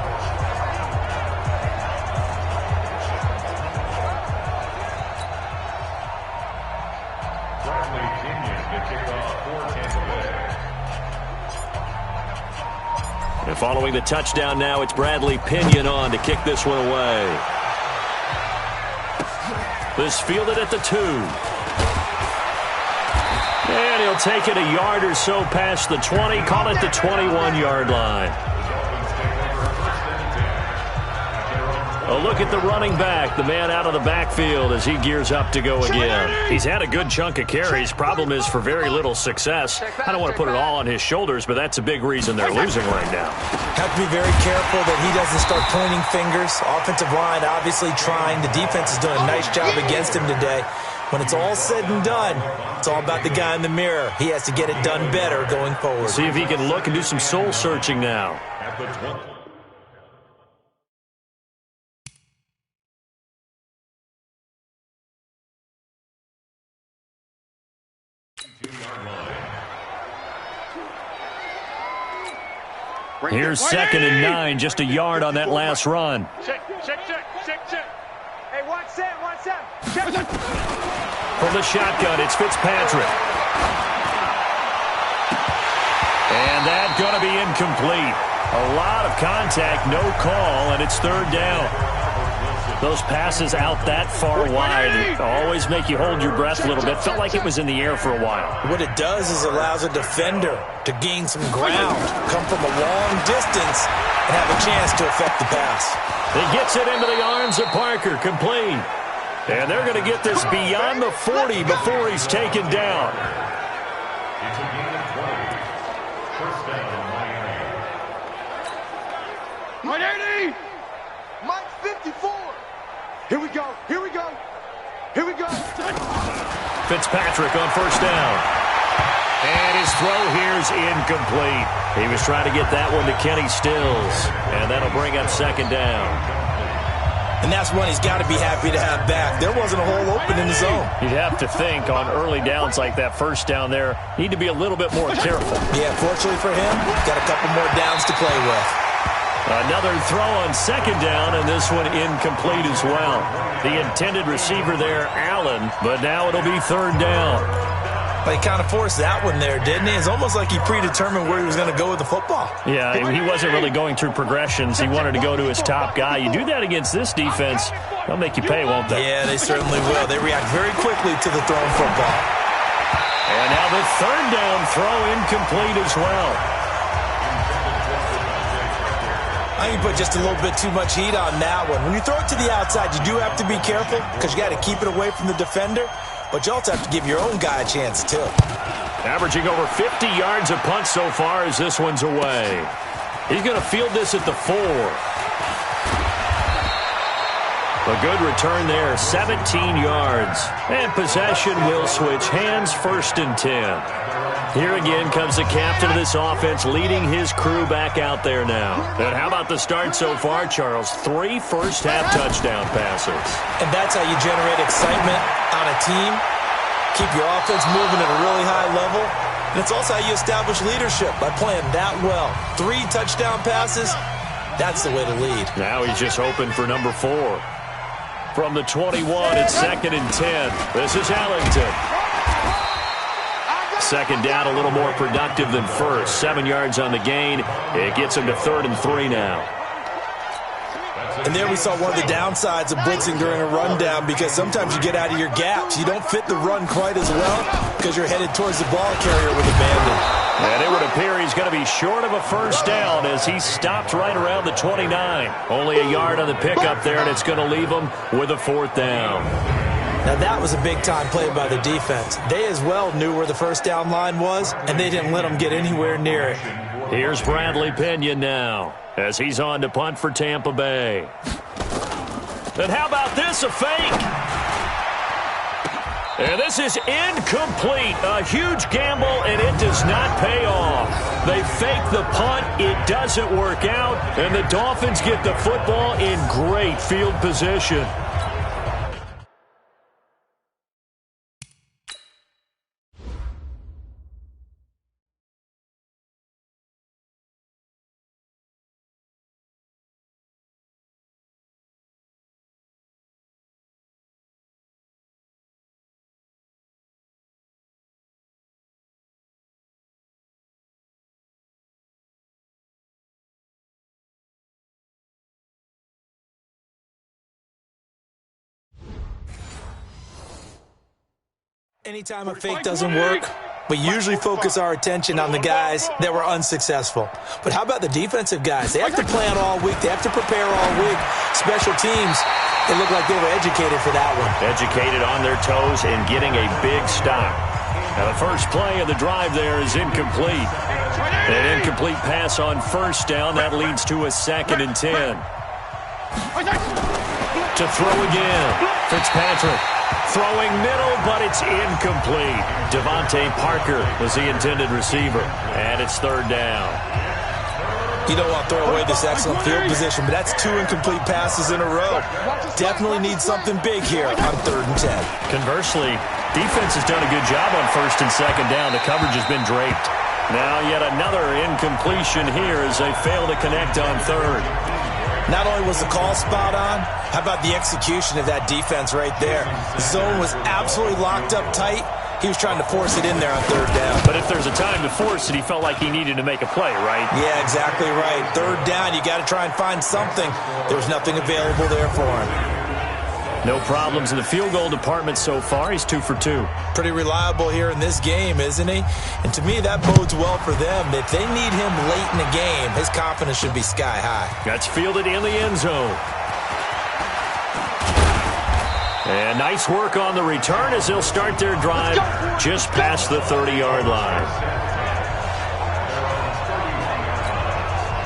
And following the touchdown now, it's Bradley Pinion on to kick this one away. This fielded at the 2. And he'll take it a yard or so past the 20, call it the 21-yard line. A look at the running back, the man out of the backfield as he gears up to go again. He's had a good chunk of carries. Problem is for very little success. I don't want to put it all on his shoulders, but that's a big reason they're losing right now. Have to be very careful that he doesn't start pointing fingers. Offensive line obviously trying. The defense is doing a nice job against him today. When it's all said and done, it's all about the guy in the mirror. He has to get it done better going forward. See if he can look and do some soul searching now. Here's 2nd and 9, just a yard on that last run. Check. Hey, 1 set. Check. From the shotgun, it's Fitzpatrick. And that's going to be incomplete. A lot of contact, no call, and it's 3rd down. Those passes out that far wide always make you hold your breath a little bit. Felt like it was in the air for a while. What it does is allows a defender to gain some ground, come from a long distance, and have a chance to affect the pass. He gets it into the arms of Parker, complete. And they're going to get this beyond the 40 before he's taken down. It's a gain of 20. First down, Miami. 180! Mike 54! Here we go! Fitzpatrick on 1st down. And his throw here's incomplete. He was trying to get that one to Kenny Stills. And that'll bring up 2nd down. And that's one he's got to be happy to have back. There wasn't a hole open in the zone. You'd have to think on early downs like that 1st down there, need to be a little bit more careful. Yeah, fortunately for him, got a couple more downs to play with. Another throw on 2nd down, and this one incomplete as well. The intended receiver there, Allen, but now it'll be 3rd down. But he kind of forced that one there, didn't he? It's almost like he predetermined where he was going to go with the football. Yeah, he wasn't really going through progressions. He wanted to go to his top guy. You do that against this defense, they'll make you pay, won't they? Yeah, they certainly will. They react very quickly to the thrown football. And now the 3rd down throw incomplete as well. I think you put just a little bit too much heat on that one. When you throw it to the outside, you do have to be careful because you got to keep it away from the defender, but you also have to give your own guy a chance too. Averaging over 50 yards a punt so far as this one's away. He's going to field this at the 4. A good return there, 17 yards. And possession will switch hands, 1st and 10. Here again comes the captain of this offense leading his crew back out there now. And how about the start so far, Charles? 3 first-half touchdown passes. And that's how you generate excitement on a team, keep your offense moving at a really high level, and it's also how you establish leadership by playing that well. 3 touchdown passes, that's the way to lead. Now he's just hoping for number 4. From the 21, it's 2nd and 10. This is Allington. 2nd down, a little more productive than 1st. 7 yards on the gain. It gets him to 3rd and 3 now. And there we saw one of the downsides of blitzing during a rundown because sometimes you get out of your gaps. You don't fit the run quite as well because you're headed towards the ball carrier with abandon. And it would appear he's going to be short of a 1st down as he stopped right around the 29. Only a yard on the pickup there, and it's going to leave him with a 4th down. Now that was a big-time play by the defense. They as well knew where the 1st down line was, and they didn't let them get anywhere near it. Here's Bradley Pinion now as he's on to punt for Tampa Bay. And how about this, a fake? And this is incomplete. A huge gamble, and it does not pay off. They fake the punt. It doesn't work out, and the Dolphins get the football in great field position. Anytime a fake doesn't work, we usually focus our attention on the guys that were unsuccessful. But how about the defensive guys? They have to plan all week. They have to prepare all week. Special teams, they look like they were educated for that one. Educated on their toes and getting a big stop. Now the first play of the drive there is incomplete. An incomplete pass on first down. That leads to a 2nd and 10. To throw again. Fitzpatrick throwing middle, but it's incomplete. Devontae Parker was the intended receiver. And it's 3rd down. You don't want to throw away this excellent field position, but that's 2 incomplete passes in a row. Definitely need something big here on 3rd and 10. Conversely, defense has done a good job on 1st and 2nd down. The coverage has been draped. Now yet another incompletion here as they fail to connect on 3rd. Not only was the call spot on, how about the execution of that defense right there? The zone was absolutely locked up tight. He was trying to force it in there on 3rd down. But if there's a time to force it, he felt like he needed to make a play, right? Yeah, exactly right. 3rd down, you got to try and find something. There was nothing available there for him. No problems in the field goal department so far. He's 2 for 2. Pretty reliable here in this game, isn't he? And to me, that bodes well for them. If they need him late in the game, his confidence should be sky high. That's fielded in the end zone. And nice work on the return as they'll start their drive just past the 30-yard line.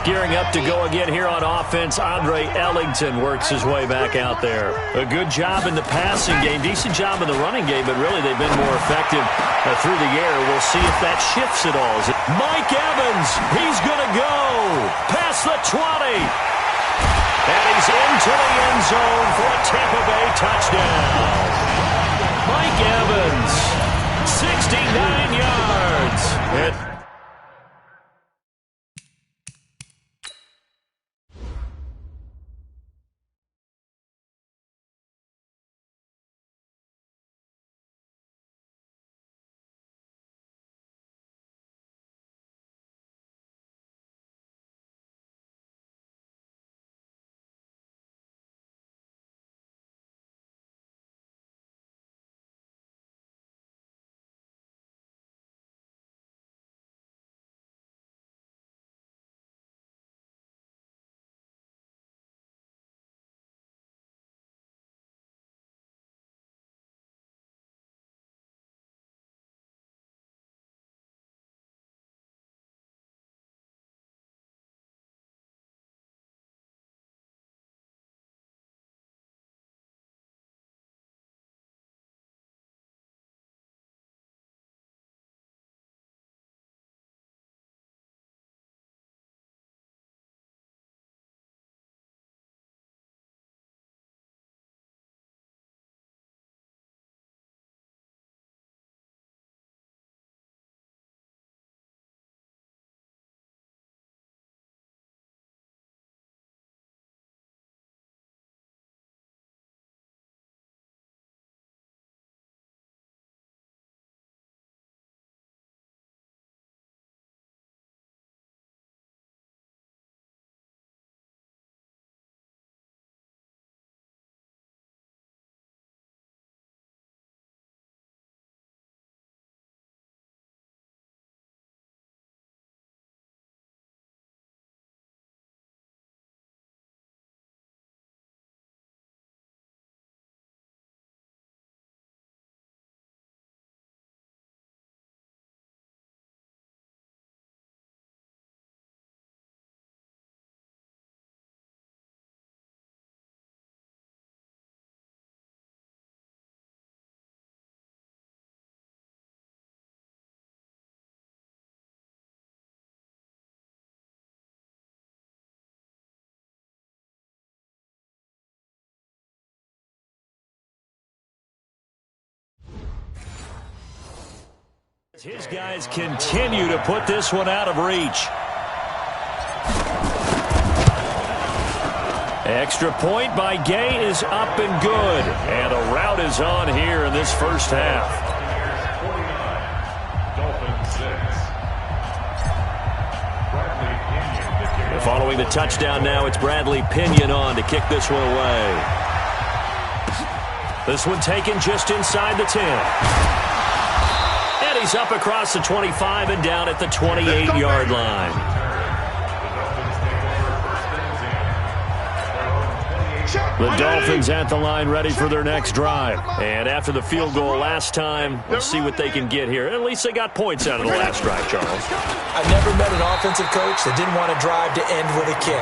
Gearing up to go again here on offense, Andre Ellington works his way back out there. A good job in the passing game, decent job in the running game, but really they've been more effective through the air. We'll see if that shifts at all. Mike Evans, he's going to go past the 20. And he's into the end zone for a Tampa Bay touchdown. Mike Evans, 69 yards. His guys continue to put this one out of reach. Extra point by Gay is up and good. And a rout is on here in this first half. And following the touchdown now, it's Bradley Pinion on to kick this one away. This one taken just inside the 10. he's up across the 25 and down at the 28-yard line. The Dolphins at the line ready for their next drive. And after the field goal last time, we'll see what they can get here. At least they got points out of the last drive, Charles. I never met an offensive coach that didn't want to drive to end with a kick.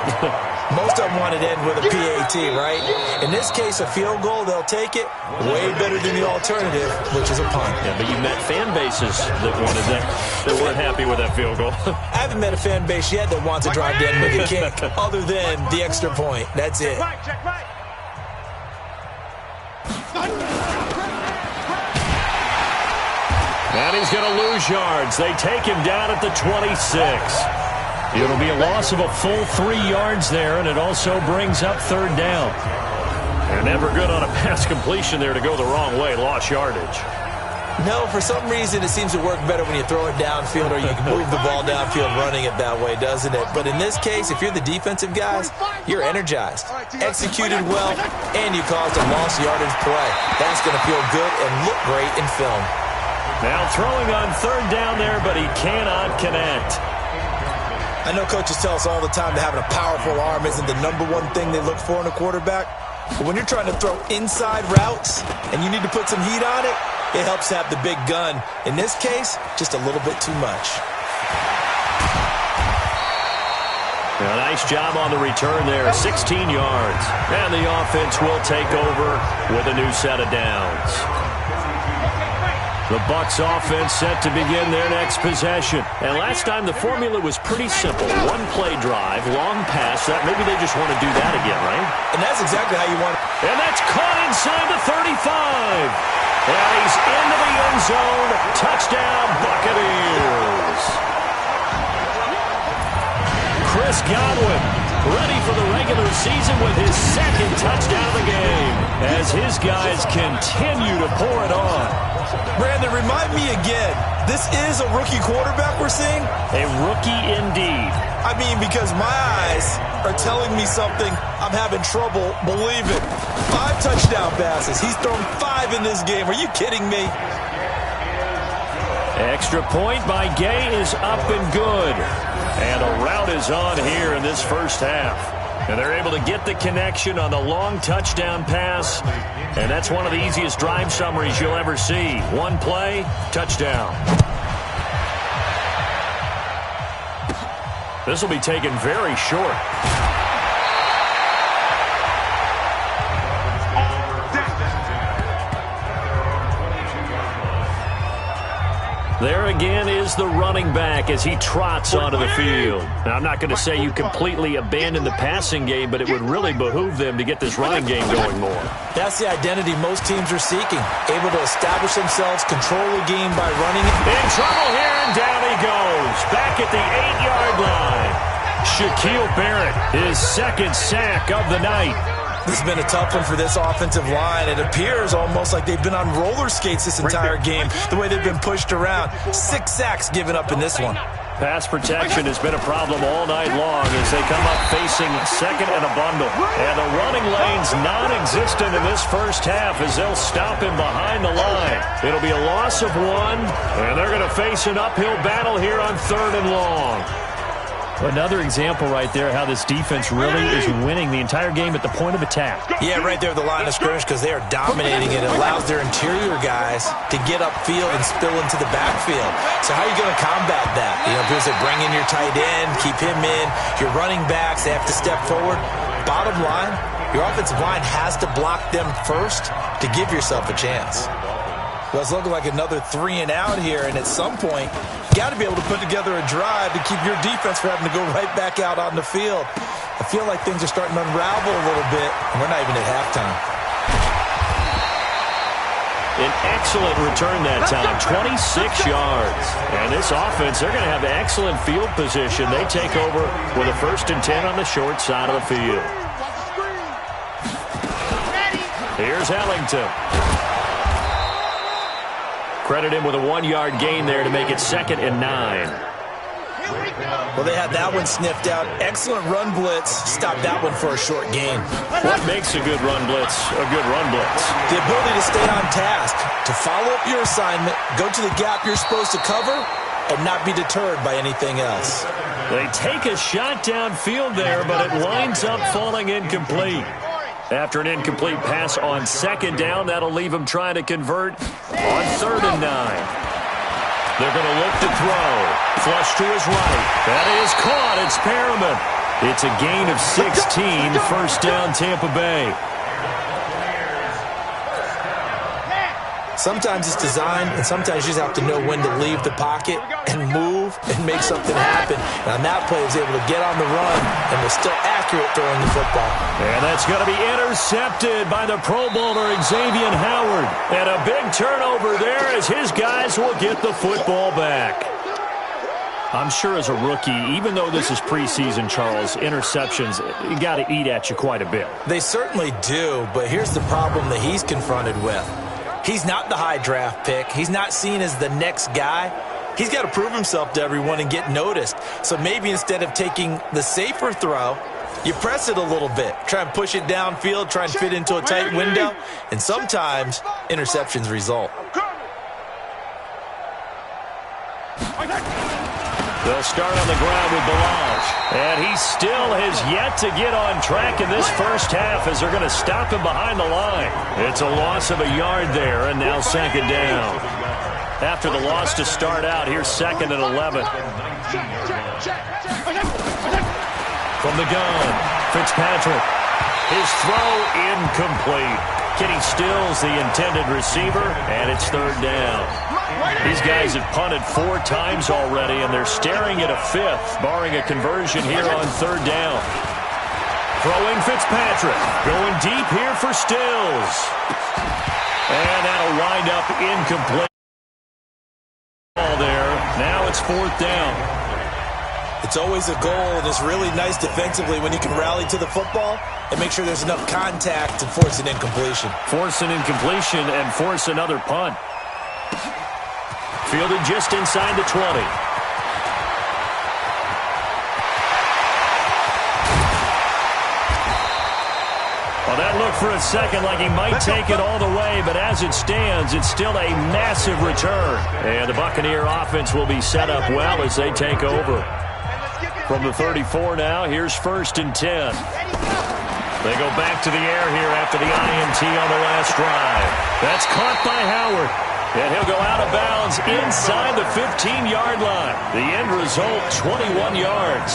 Most of them wanted to end with a PAT, right? In this case, a field goal, they'll take it. Way better than the alternative, which is a punt. Yeah, but you met fan bases that wanted that, that weren't happy with that field goal. I haven't met a fan base yet that wants to drive to end with a kick, other than the extra point. That's it. Check right. And he's going to lose yards. They take him down at the 26. It'll be a loss of a full 3 yards there, and it also brings up third down. They're never good on a pass completion there to go the wrong way. Lost yardage. No, for some reason it seems to work better when you throw it downfield or you can move the ball downfield running it that way, doesn't it? But in this case, if you're the defensive guys, you're energized, executed well, and you caused a lost yardage play. That's going to feel good and look great in film. Now throwing on third down there, but he cannot connect. I know coaches tell us all the time that having a powerful arm isn't the #1 thing they look for in a quarterback. But when you're trying to throw inside routes and you need to put some heat on it, it helps have the big gun. In this case, just a little bit too much. A nice job on the return there, 16 yards. And the offense will take over with a new set of downs. The Bucs offense set to begin their next possession. And last time the formula was pretty simple. One play drive, long pass. That maybe they just want to do that again, right? And that's exactly how you want it. And that's caught inside the 35. And he's into the end zone. Touchdown, Buccaneers. Chris Godwin ready for the regular season with his second touchdown of the game as his guys continue to pour it on. Brandon, remind me again, this is a rookie quarterback we're seeing? A rookie indeed. I mean, because my eyes are telling me something I'm having trouble believing. 5 touchdown passes. He's thrown 5 in this game. Are you kidding me? Extra point by Gay is up and good. And a rout is on here in this first half. And they're able to get the connection on the long touchdown pass. And that's one of the easiest drive summaries you'll ever see. One play, touchdown. This will be taken very short. There again is the running back as he trots onto the field. Now, I'm not going to say you completely abandon the passing game, but it would really behoove them to get this running game going more. That's the identity most teams are seeking, able to establish themselves, control the game by running it. In trouble here, and down he goes. Back at the 8-yard line. Shaquille Barrett, his second sack of the night. This has been a tough one for this offensive line. It appears almost like they've been on roller skates this entire game, the way they've been pushed around. 6 sacks given up in this one. Pass protection has been a problem all night long as they come up facing second and a bundle. And the running lane's non-existent in this first half as they'll stop him behind the line. It'll be a loss of 1, and they're going to face an uphill battle here on 3rd and long. Another example right there how this defense really is winning the entire game at the point of attack. Yeah, right there at the line of scrimmage because they are dominating it. It allows their interior guys to get upfield and spill into the backfield. So how are you going to combat that? You know, because they bring in your tight end, keep him in. Your running backs, they have to step forward. Bottom line, your offensive line has to block them first to give yourself a chance. Well, it's looking like another 3 and out here, and at some point, you got to be able to put together a drive to keep your defense from having to go right back out on the field. I feel like things are starting to unravel a little bit, and we're not even at halftime. An excellent return that time, 26 yards. And this offense, they're going to have excellent field position. They take over with a 1st and 10 on the short side of the field. Here's Ellington. Credit him with a 1-yard gain there to make it 2nd and 9. Well, they had that one sniffed out. Excellent run blitz. Stopped that one for a short gain. What makes a good run blitz a good run blitz? The ability to stay on task, to follow up your assignment, go to the gap you're supposed to cover, and not be deterred by anything else. They take a shot downfield there, but it winds up falling incomplete. After an incomplete pass on second down, that'll leave him trying to convert on 3rd and 9. They're going to look to throw. Flush to his right. That is caught. It's Perriman. It's a gain of 16. First down, Tampa Bay. Sometimes it's designed, and sometimes you just have to know when to leave the pocket and move and make something happen. And on that play, he was able to get on the run and was still accurate throwing the football. And that's going to be intercepted by the Pro Bowler, Xavier Howard. And a big turnover there as his guys will get the football back. I'm sure as a rookie, even though this is preseason, Charles, interceptions, you got to eat at you quite a bit. They certainly do, but here's the problem that he's confronted with. He's not the high draft pick. He's not seen as the next guy. He's got to prove himself to everyone and get noticed. So maybe instead of taking the safer throw, you press it a little bit. Try and push it downfield, try and fit into a tight window. And sometimes interceptions result. They'll start on the ground with Balaj. And he still has yet to get on track in this first half as they're going to stop him behind the line. It's a loss of a yard there, and now 2nd down. After the loss to start out, here's 2nd and 11. From the gun, Fitzpatrick. His throw incomplete. Kenny Stills the intended receiver, and it's 3rd down. These guys have punted 4 times already, and they're staring at a 5th, barring a conversion here on 3rd down. Throwing Fitzpatrick. Going deep here for Stills. And that'll wind up incomplete. Ball there. Now it's 4th down. It's always a goal, and it's really nice defensively when you can rally to the football and make sure there's enough contact to force an incompletion. Force an incompletion and force another punt. Fielded just inside the 20. Well, that looked for a second like he might take it all the way, but as it stands, it's still a massive return. And the Buccaneer offense will be set up well as they take over. From the 34 now, here's 1st and 10. They go back to the air here after the INT on the last drive. That's caught by Howard. And he'll go out of bounds inside the 15-yard line. The end result, 21 yards.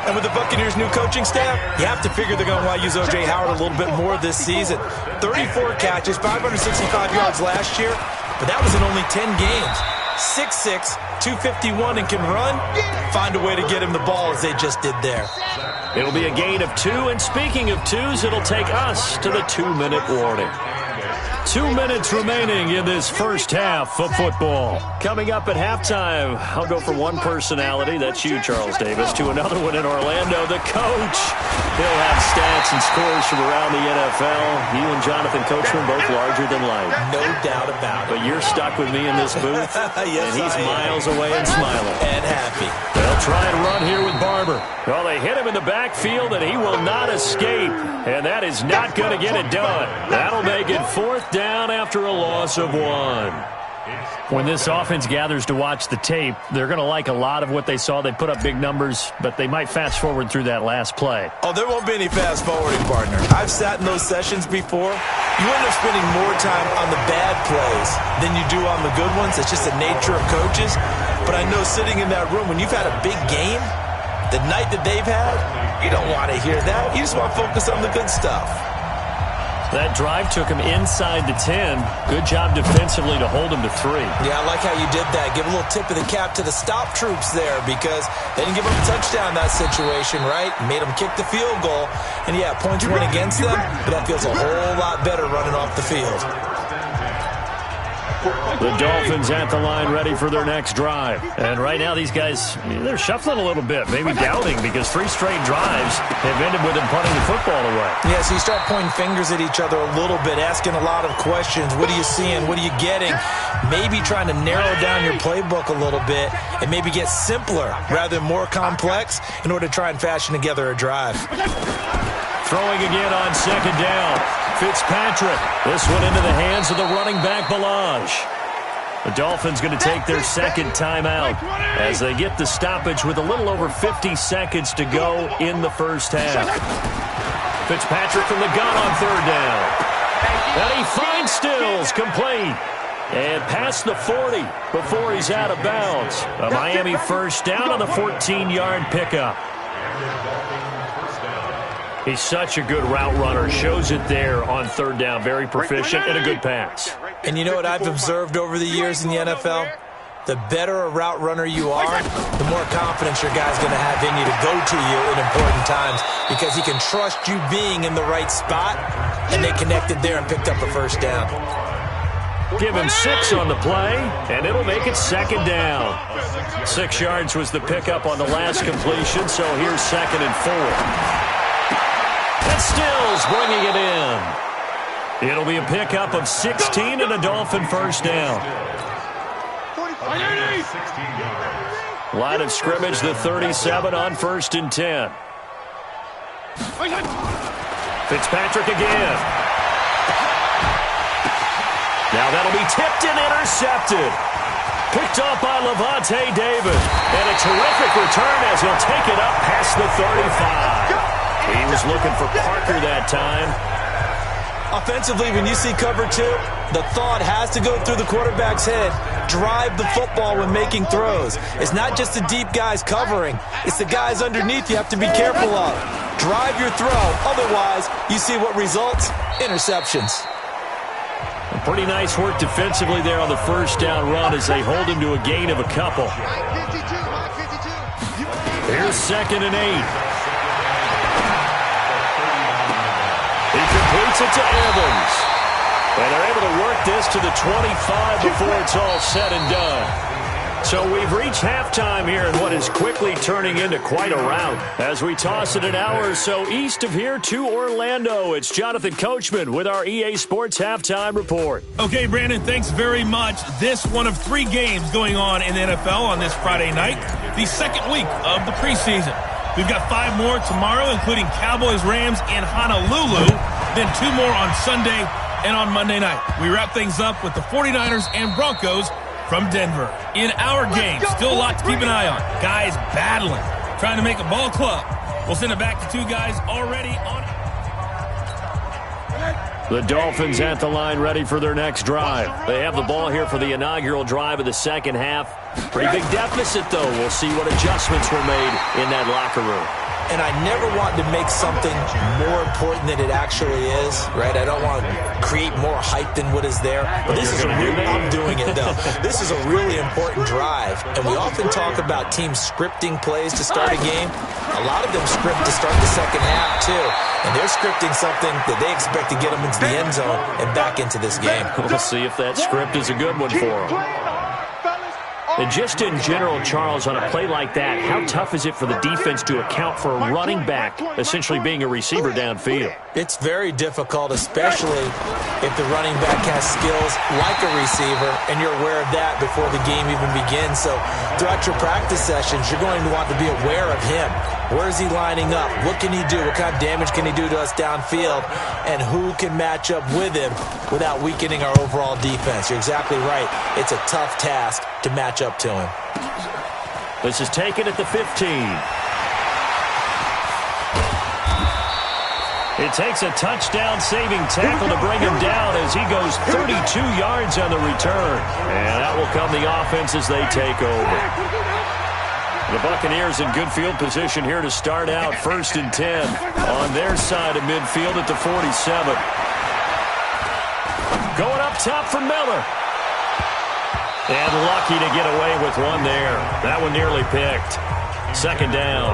And with the Buccaneers' new coaching staff, you have to figure they're going to want to use O.J. Howard a little bit more this season. 34 catches, 565 yards last year, but that was in only 10 games. 6'6", 251, and can run. Find a way to get him the ball as they just did there. It'll be a gain of 2, and speaking of 2s, it'll take us to the 2-minute warning. 2 minutes remaining in this first half of football. Coming up at halftime, I'll go from one personality, that's you, Charles Davis, to another one in Orlando, the coach. He'll have stats and scores from around the NFL. You and Jonathan Coachman both larger than life. No doubt about it. But you're stuck with me in this booth, yes, and he's miles away and smiling. And happy. They'll try and run here with Barber. Well, they hit him in the backfield, and he will not escape. And that is not going to get it done. That'll make it 4th down after a loss of 1. When this offense gathers to watch the tape, they're going to like a lot of what they saw. They put up big numbers, but they might fast forward through that last play. Oh, there won't be any fast forwarding, partner. I've sat in those sessions before. You end up spending more time on the bad plays than you do on the good ones. It's just the nature of coaches. But I know sitting in that room, when you've had a big game, the night that they've had, you don't want to hear that. You just want to focus on the good stuff. That drive took him inside the 10. Good job defensively to hold him to 3. Yeah, I like how you did that. Give a little tip of the cap to the stop troops there because they didn't give them a touchdown in that situation, right? Made them kick the field goal. And, yeah, points went against them, but that feels a whole lot better running off the field. The Dolphins at the line ready for their next drive. And right now these guys, they're shuffling a little bit, maybe doubting, because 3 straight drives have ended with them punting the football away. Yeah, so you start pointing fingers at each other a little bit, asking a lot of questions. What are you seeing? What are you getting? Maybe trying to narrow down your playbook a little bit and maybe get simpler rather than more complex in order to try and fashion together a drive. Throwing again on second down. Fitzpatrick. This one into the hands of the running back, Balaj. The Dolphins going to take their second timeout as they get the stoppage with a little over 50 seconds to go in the first half. Fitzpatrick from the gun on third down. And he finds Stills, complete. And past the 40 before he's out of bounds. A Miami first down on the 14-yard pickup. He's such a good route runner. Shows it there on third down. Very proficient and a good pass. And you know what I've observed over the years in the NFL? The better a route runner you are, the more confidence your guy's going to have in you to go to you in important times because he can trust you being in the right spot, and they connected there and picked up a first down. Give him 6 on the play, and it'll make it second down. 6 yards was the pickup on the last completion, so here's 2nd and 4. And Stills bringing it in. It'll be a pickup of 16 and a Dolphin first down. Line of scrimmage, the 37 on 1st and 10. Fitzpatrick again. Now that'll be tipped and intercepted. Picked off by Levante David. And a terrific return as he'll take it up past the 35. He was looking for Parker that time. Offensively, when you see cover 2, the thought has to go through the quarterback's head. Drive the football when making throws. It's not just the deep guys covering. It's the guys underneath you have to be careful of. Drive your throw. Otherwise, you see what results? Interceptions. Pretty nice work defensively there on the first down run as they hold him to a gain of a couple. Here's 2nd and 8. He completes it to Evans. And they're able to work this to the 25 before it's all said and done. So we've reached halftime here in what is quickly turning into quite a rout. As we toss it an hour or so east of here to Orlando, it's Jonathan Coachman with our EA Sports Halftime Report. Okay, Brandon, thanks very much. This one of 3 games going on in the NFL on this Friday night, the second week of the preseason. We've got 5 more tomorrow, including Cowboys-Rams in Honolulu, then 2 more on Sunday and on Monday night. We wrap things up with the 49ers and Broncos from Denver. In our game, still a lot to keep an eye on. Guys battling, trying to make a ball club. We'll send it back to 2 guys already on it. The Dolphins at the line ready for their next drive. They have the ball here for the inaugural drive of the second half. Pretty big deficit, though. We'll see what adjustments were made in that locker room. And I never want to make something more important than it actually is, right? I don't want to create more hype than what is there. But this is a really, I'm doing it though. This is a really important drive. And we often talk about teams scripting plays to start a game. A lot of them script to start the second half too. And they're scripting something that they expect to get them into the end zone and back into this game. We'll see if that script is a good one for them. And just in general, Charles, on a play like that, how tough is it for the defense to account for a running back essentially being a receiver downfield? It's very difficult, especially if the running back has skills like a receiver, and you're aware of that before the game even begins. So throughout your practice sessions, you're going to want to be aware of him. Where is he lining up? What can he do? What kind of damage can he do to us downfield? And who can match up with him without weakening our overall defense? You're exactly right. It's a tough task to match up to him. This is taken at the 15. It takes a touchdown-saving tackle to bring him down as he goes 32 yards on the return. And that will come the offense as they take over. The Buccaneers in good field position here to start out 1st and 10 on their side of midfield at the 47. Going up top for Miller. And lucky to get away with one there. That one nearly picked. 2nd down.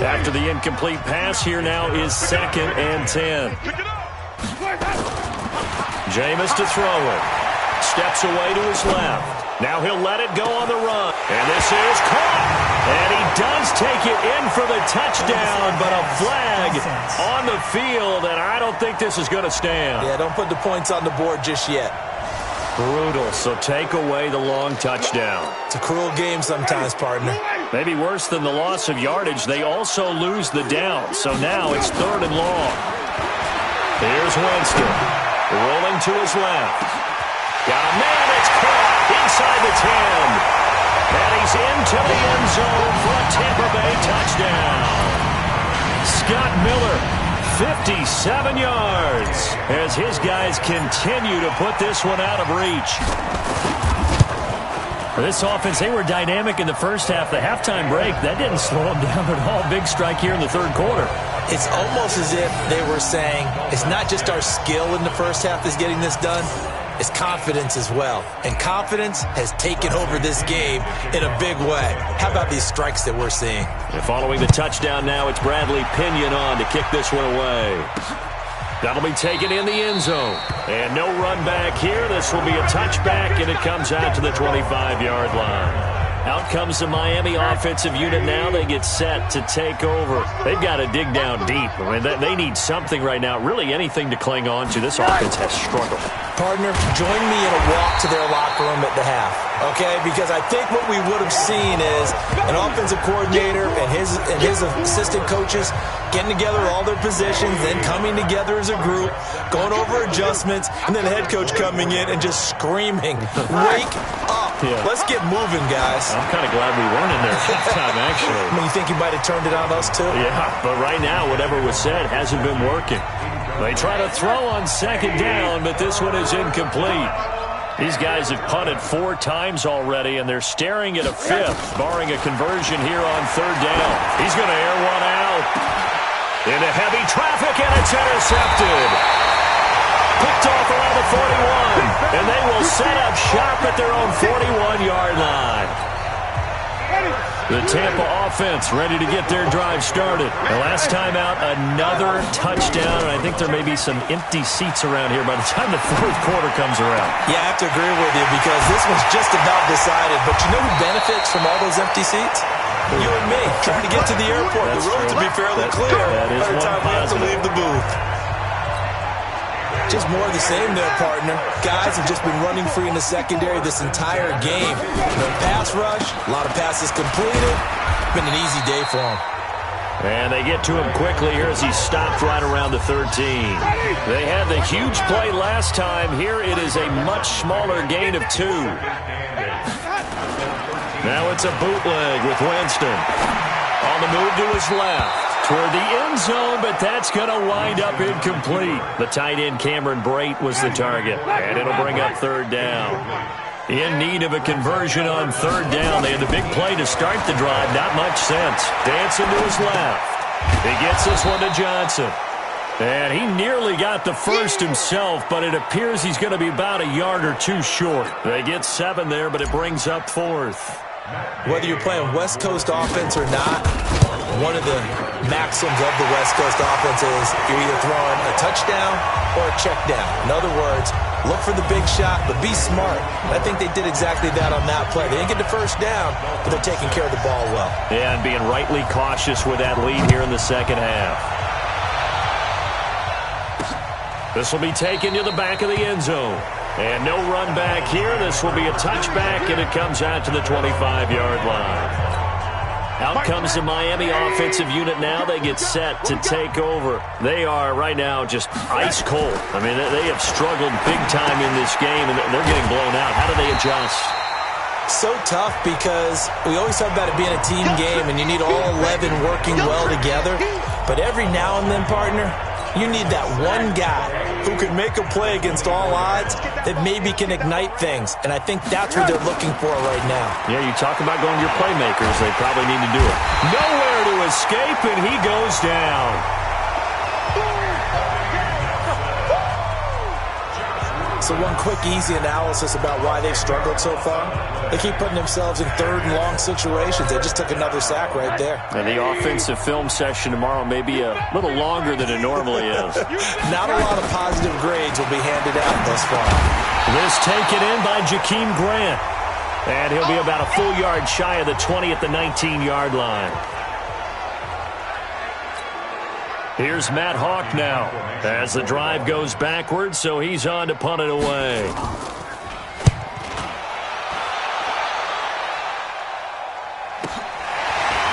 After the incomplete pass, here now is 2nd and 10. Jameis to throw it. Steps away to his left. Now he'll let it go on the run. And this is caught. And he does take it in for the touchdown, but a flag on the field, and I don't think this is going to stand. Yeah, don't put the points on the board just yet. Brutal, so take away the long touchdown. It's a cruel game sometimes, partner. Maybe worse than the loss of yardage, they also lose the down. So now it's 3rd and long. Here's Winston, rolling to his left. Got a man, it's caught inside the 10. And he's into the end zone for a Tampa Bay touchdown. Scott Miller, 57 yards, as his guys continue to put this one out of reach. This offense, they were dynamic in the first half. The halftime break, that didn't slow them down at all. Big strike here in the 3rd quarter. It's almost as if they were saying, it's not just our skill in the first half that's getting this done, it's confidence as well. And confidence has taken over this game in a big way. How about these strikes that we're seeing? And following the touchdown now, it's Bradley Pinion on to kick this one away. That'll be taken in the end zone. And no run back here. This will be a touchback, and it comes out to the 25-yard line. Out comes the Miami offensive unit now. They get set to take over. They've got to dig down deep. I mean, they need something right now, really anything to cling on to. This offense has struggled. Partner, join me in a walk to their locker room at the half, okay? Because I think what we would have seen is an offensive coordinator and his assistant coaches getting together all their positions, then coming together as a group, going over adjustments, and then the head coach coming in and just screaming, wake up. Yeah. Let's get moving, guys. I'm kind of glad we weren't in there halftime, actually. I mean, you think he might have turned it on us, too? Yeah, but right now, whatever was said hasn't been working. They try to throw on 2nd down, but this one is incomplete. These guys have punted 4 times already, and they're staring at a 5th, barring a conversion here on 3rd down. He's going to air one out. Into heavy traffic, and it's intercepted. Picked off around the 41, and they will set up shop at their own 41-yard line. The Tampa offense ready to get their drive started. The last time out, another touchdown, and I think there may be some empty seats around here by the time the 4th quarter comes around. Yeah, I have to agree with you because this one's just about decided. But you know who benefits from all those empty seats? You and me, trying to get to the airport. The road to be fairly clear by the time we have to leave the booth. Just more of the same there, partner. Guys have just been running free in the secondary this entire game. No pass rush, a lot of passes completed. Been an easy day for them. And they get to him quickly here as he stopped right around the 13. They had the huge play last time. Here it is a much smaller gain of 2. Now it's a bootleg with Winston. On the move to his left. Toward the end zone, but that's going to wind up incomplete. The tight end Cameron Brate was the target, and it'll bring up 3rd down. In need of a conversion on 3rd down. They had the big play to start the drive. Not much sense. Dancing to his left. He gets this one to Johnson. And he nearly got the first himself, but it appears he's going to be about a yard or 2 short. They get 7 there, but it brings up 4th. Whether you're playing West Coast offense or not, one of the maxims of the West Coast offense is you're either throwing a touchdown or a check down. In other words, look for the big shot, but be smart. And I think they did exactly that on that play. They didn't get the first down, but they're taking care of the ball well. Yeah, and being rightly cautious with that lead here in the 2nd half. This will be taken to the back of the end zone. And no run back here. This will be a touchback, and it comes out to the 25-yard line. Out comes the Miami offensive unit now. They get set to take over. They are right now just ice cold. I mean, they have struggled big time in this game, and they're getting blown out. How do they adjust? So tough because we always talk about it being a team game, and you need all 11 working well together. But every now and then, partner, you need that one guy who can make a play against all odds that maybe can ignite things. And I think that's what they're looking for right now. Yeah, you talk about going to your playmakers. They probably need to do it. Nowhere to escape, and he goes down. So one quick, easy analysis about why they've struggled so far. They keep putting themselves in 3rd and long situations. They just took another sack right there. And the offensive film session tomorrow may be a little longer than it normally is. Not a lot of positive grades will be handed out thus far. This taken in by Jakeem Grant. And he'll be about a full yard shy of the 20 at the 19-yard line. Here's Matt Hawk now as the drive goes backwards, so he's on to punt it away.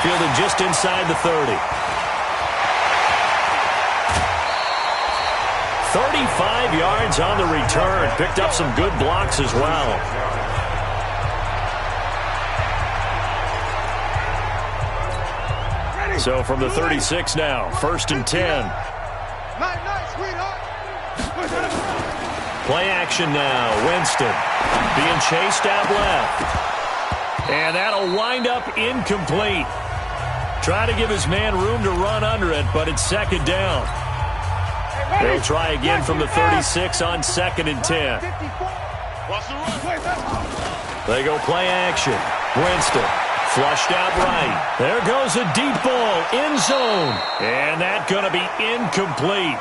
Fielded just inside the 30. 35 yards on the return. Picked up some good blocks as well. So from the 36 now, 1st and 10. Play action now. Winston being chased out left. And that'll wind up incomplete. Try to give his man room to run under it, but it's 2nd down. They'll try again from the 36 on 2nd and 10. They go play action. Winston flushed out right. There goes a deep ball, end zone. And that's going to be incomplete.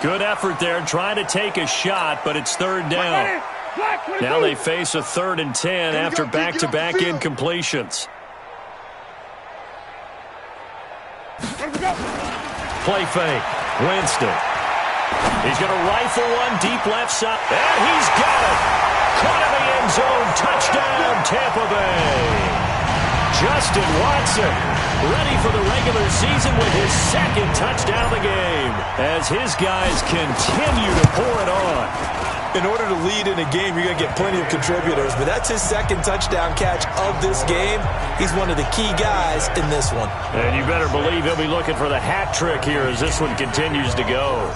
Good effort there trying to take a shot, but it's 3rd down. Now they face a 3rd and 10 after back-to-back incompletions. Play fake. Winston. He's going to rifle one deep left side. And he's got it. Caught in the end zone. Touchdown, Tampa Bay. Justin Watson ready for the regular season with his 2nd touchdown of the game as his guys continue to pour it on. In order to lead in a game, you're going to get plenty of contributors, but that's his 2nd touchdown catch of this game. He's one of the key guys in this one. And you better believe he'll be looking for the hat trick here as this one continues to go.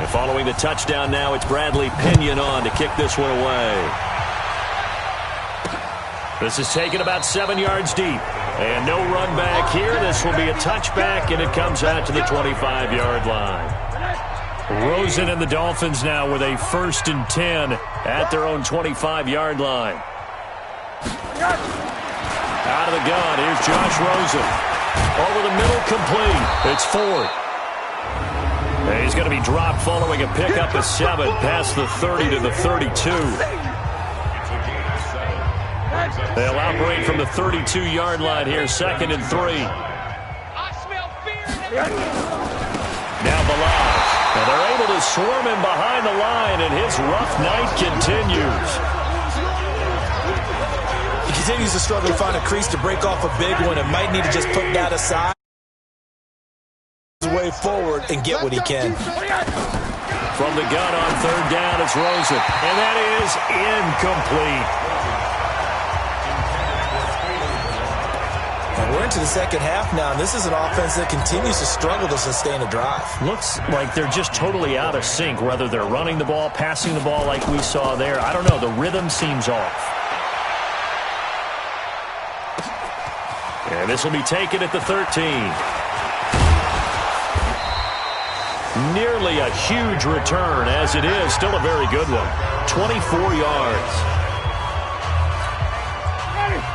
And following the touchdown now, it's Bradley Pinion on to kick this one away. This is taken about 7 yards deep. And no run back here. This will be a touchback, and it comes out to the 25-yard line. Rosen and the Dolphins now with a 1st and 10 at their own 25-yard line. Out of the gun, here's Josh Rosen. Over the middle, complete. It's Ford. And he's going to be dropped following a pickup of 7 past the 30 to the 32. They'll operate from the 32-yard line here, 2nd and 3. Now Balazs. And they're able to swarm him behind the line, and his rough night continues. He continues to struggle to find a crease to break off a big one and might need to just put that aside. His way forward and get what he can. From the gun on 3rd down, it's Rosen. And that is incomplete. And we're into the 2nd half now, and this is an offense that continues to struggle to sustain a drive. Looks like they're just totally out of sync, whether they're running the ball, passing the ball like we saw there. I don't know. The rhythm seems off. And this will be taken at the 13. Nearly a huge return, as it is. Still a very good one. 24 yards.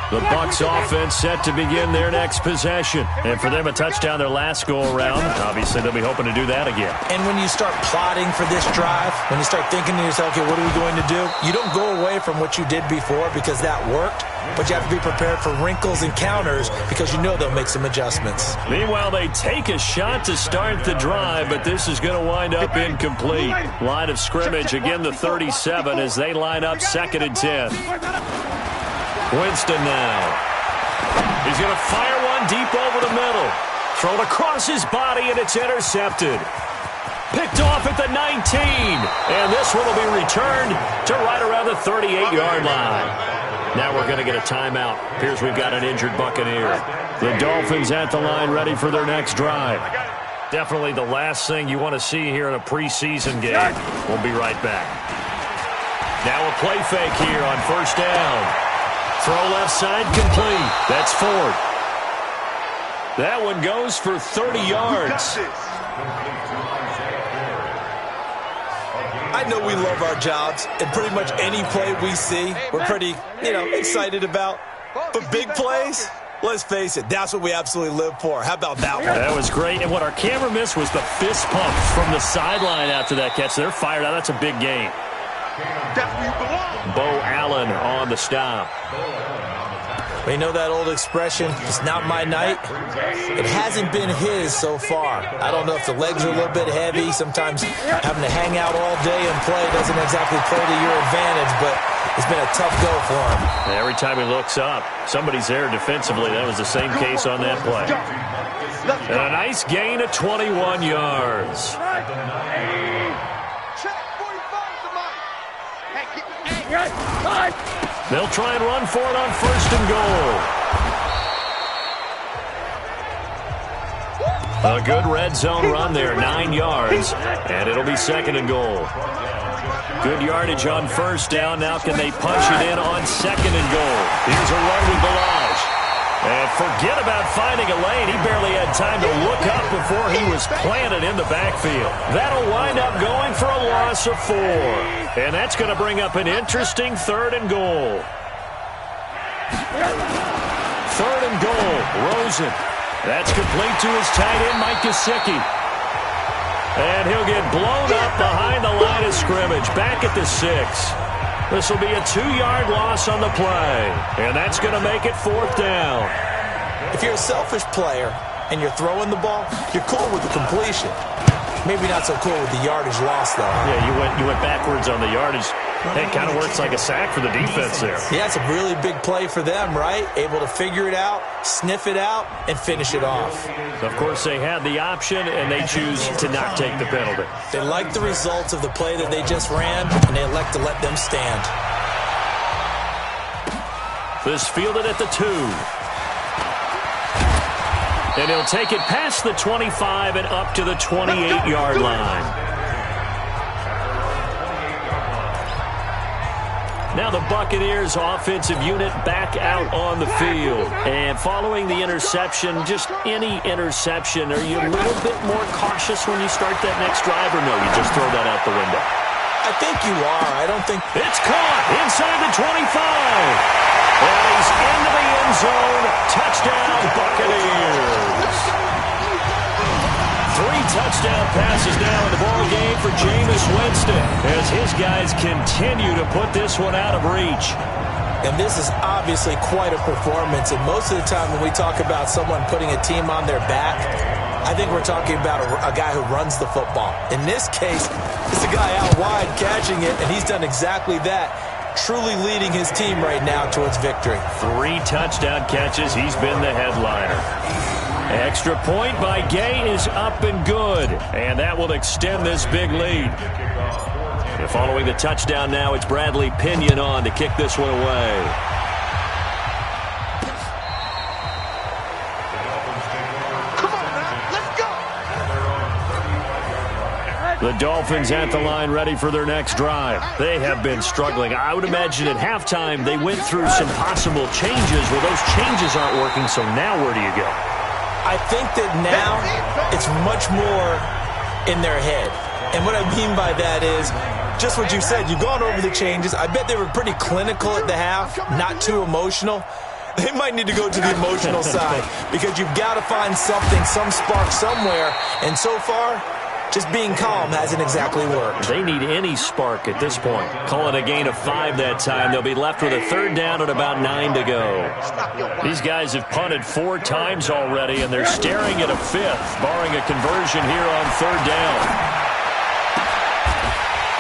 The Bucs offense set to begin their next possession. And for them, a touchdown their last go-around. Obviously, they'll be hoping to do that again. And when you start plotting for this drive, when you start thinking to yourself, okay, what are we going to do? You don't go away from what you did before because that worked. But you have to be prepared for wrinkles and counters because you know they'll make some adjustments. Meanwhile, they take a shot to start the drive, but this is going to wind up incomplete. Line of scrimmage, again the 37 as they line up 2nd and 10. Winston now. He's going to fire one deep over the middle. Thrown across his body, and it's intercepted. Picked off at the 19. And this one will be returned to right around the 38-yard line. Now we're going to get a timeout. Appears we've got an injured Buccaneer. The Dolphins at the line ready for their next drive. Definitely the last thing you want to see here in a preseason game. We'll be right back. Now a play fake here on 1st down. Throw left side complete. That's Ford. That one goes for 30 yards. I know we love our jobs, and pretty much any play we see, we're pretty, excited about. But big plays, Let's face it, that's what we absolutely live for. How about that one? That was great. And what our camera missed was the fist pumps from the sideline after that catch. They're fired out. That's a big game. That's where you belong. Bo Allen on the stop. We know that old expression, it's not my night. It hasn't been his so far. I don't know if the legs are a little bit heavy. Sometimes having to hang out all day and play doesn't exactly play to your advantage, but it's been a tough go for him. Every time he looks up, somebody's there defensively. That was the same case on that play. And a nice gain of 21 yards. They'll try and run for it on 1st and goal. A good red zone run there, 9 yards, and it'll be 2nd and goal. Good yardage on 1st down. Now can they punch it in on 2nd and goal? Here's a run with Balaj. And forget about finding a lane. He barely had time to look up before he was planted in the backfield. That'll wind up going for a loss of 4. And that's going to bring up an interesting 3rd and goal. 3rd and goal. Rosen. That's complete to his tight end, Mike Gesicki. And he'll get blown up behind the line of scrimmage. Back at the 6. This will be a 2-yard loss on the play. And that's going to make it 4th down. If you're a selfish player and you're throwing the ball, you're cool with the completion. Maybe not so cool with the yardage loss, though. Yeah, you went backwards on the yardage. It kind of works like a sack for the defense there. Yeah, it's a really big play for them, right? Able to figure it out, sniff it out, and finish it off. Of course, they had the option, and they choose to not take the penalty. They like the results of the play that they just ran, and they elect to let them stand. This fielded at the 2. And he'll take it past the 25 and up to the 28-yard line. Now the Buccaneers offensive unit back out on the field. And following the interception, just any interception, are you a little bit more cautious when you start that next drive, or no, you just throw that out the window? I think you are. I don't think... It's caught inside the 25. And he's into the end zone. Touchdown, Buccaneers. 3 touchdown passes now in the ball game for Jameis Winston as his guys continue to put this one out of reach. And this is obviously quite a performance. And most of the time when we talk about someone putting a team on their back, I think we're talking about a guy who runs the football. In this case, it's a guy out wide catching it, and he's done exactly that. Truly leading his team right now towards victory. 3 touchdown catches. He's been the headliner. Extra point by Gay is up and good. And that will extend this big lead. And following the touchdown now, it's Bradley Pinion on to kick this one away. The Dolphins at the line ready for their next drive. They have been struggling. I would imagine at halftime they went through some possible changes. Well, those changes aren't working, so now where do you go? I think that now it's much more in their head. And what I mean by that is just what you said. You've gone over the changes. I bet they were pretty clinical at the half, not too emotional. They might need to go to the emotional side because you've got to find something, some spark somewhere. And so far, just being calm hasn't exactly worked. They need any spark at this point. Call it a gain of 5 that time. They'll be left with a 3rd down and about 9 to go. These guys have punted 4 times already, and they're staring at a 5th, barring a conversion here on 3rd down.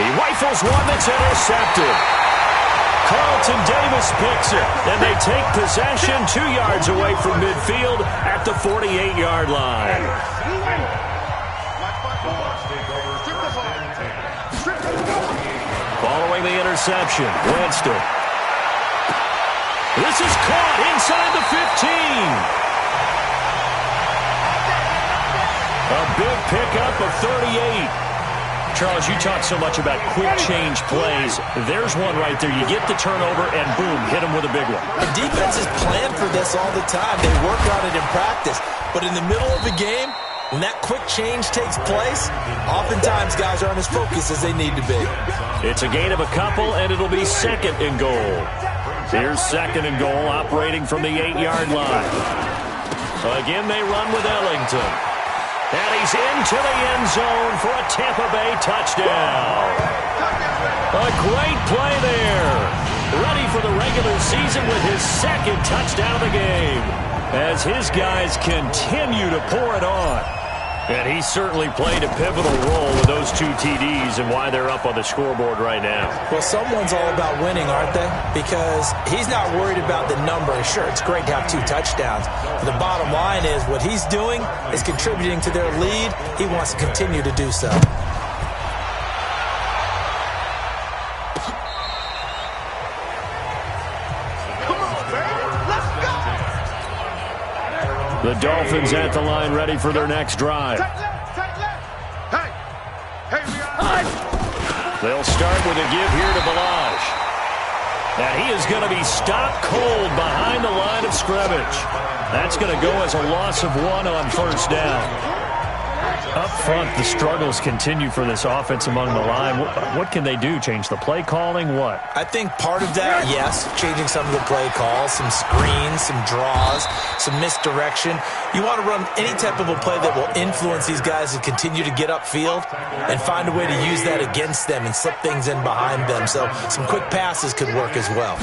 He rifles one that's intercepted. Carlton Davis picks it, and they take possession 2 yards away from midfield at the 48-yard line. Following the interception, Winston. This is caught inside the 15. A big pickup of 38. Charles, you talk so much about quick change plays. There's one right there. You get the turnover, and boom, hit him with a big one. The defenses plan for this all the time. They work on it in practice. But in the middle of the game, when that quick change takes place, oftentimes guys aren't as focused as they need to be. It's a gain of a couple, and it'll be 2nd and goal. Here's 2nd and goal, operating from the 8-yard line. So again, they run with Ellington. And he's into the end zone for a Tampa Bay touchdown. A great play there. Ready for the regular season with his 2nd touchdown of the game, as his guys continue to pour it on. And he certainly played a pivotal role with those 2 TDs and why they're up on the scoreboard right now. Well, someone's all about winning, aren't they? Because he's not worried about the number. Sure, it's great to have 2 touchdowns. But the bottom line is what he's doing is contributing to their lead. He wants to continue to do so. The Dolphins at the line, ready for their next drive. They'll start with a give here to Balaj. And he is going to be stopped cold behind the line of scrimmage. That's going to go as a loss of 1 on 1st down. Up front, the struggles continue for this offense among the line. What can they do? Change the play calling? What? I think part of that, yes, changing some of the play calls, some screens, some draws, some misdirection. You want to run any type of a play that will influence these guys to continue to get upfield and find a way to use that against them and slip things in behind them. So some quick passes could work as well.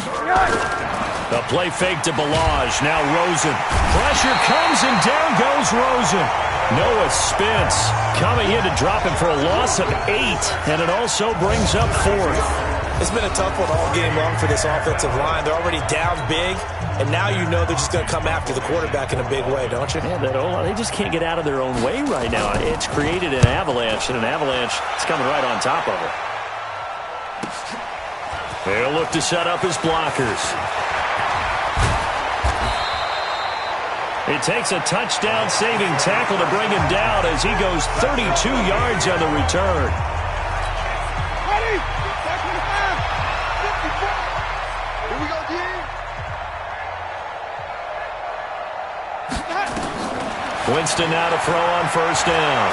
The play fake to Balaj. Now Rosen. Pressure comes and down goes Rosen. Noah Spence coming in to drop him for a loss of 8, and it also brings up 4th. It's been a tough one all game long for this offensive line. They're already down big, and now you know they're just going to come after the quarterback in a big way, don't you? Yeah, they just can't get out of their own way right now. It's created an avalanche, and an avalanche is coming right on top of it. They'll look to set up his blockers. It takes a touchdown-saving tackle to bring him down as he goes 32 yards on the return. Ready? 54. Here we go, D. Winston now to throw on 1st down.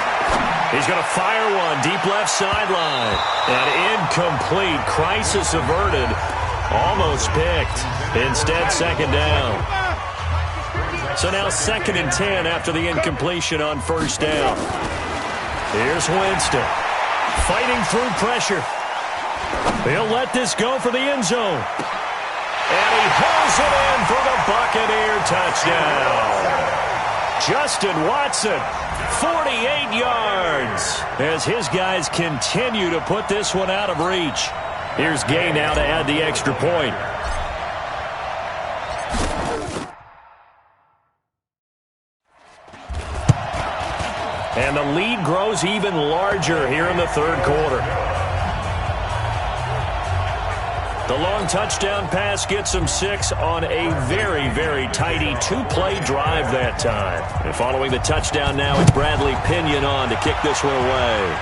He's going to fire one deep left sideline. And incomplete. Crisis averted. Almost picked. Instead, 2nd down. So now 2nd and 10 after the incompletion on 1st down. Here's Winston. Fighting through pressure. He'll let this go for the end zone. And he pulls it in for the Buccaneer touchdown. Justin Watson, 48 yards, as his guys continue to put this one out of reach. Here's Gay now to add the extra point. And the lead grows even larger here in the 3rd quarter. The long touchdown pass gets him 6 on a very, very tidy 2-play drive that time. And following the touchdown now, it's Bradley Pinion on to kick this one away.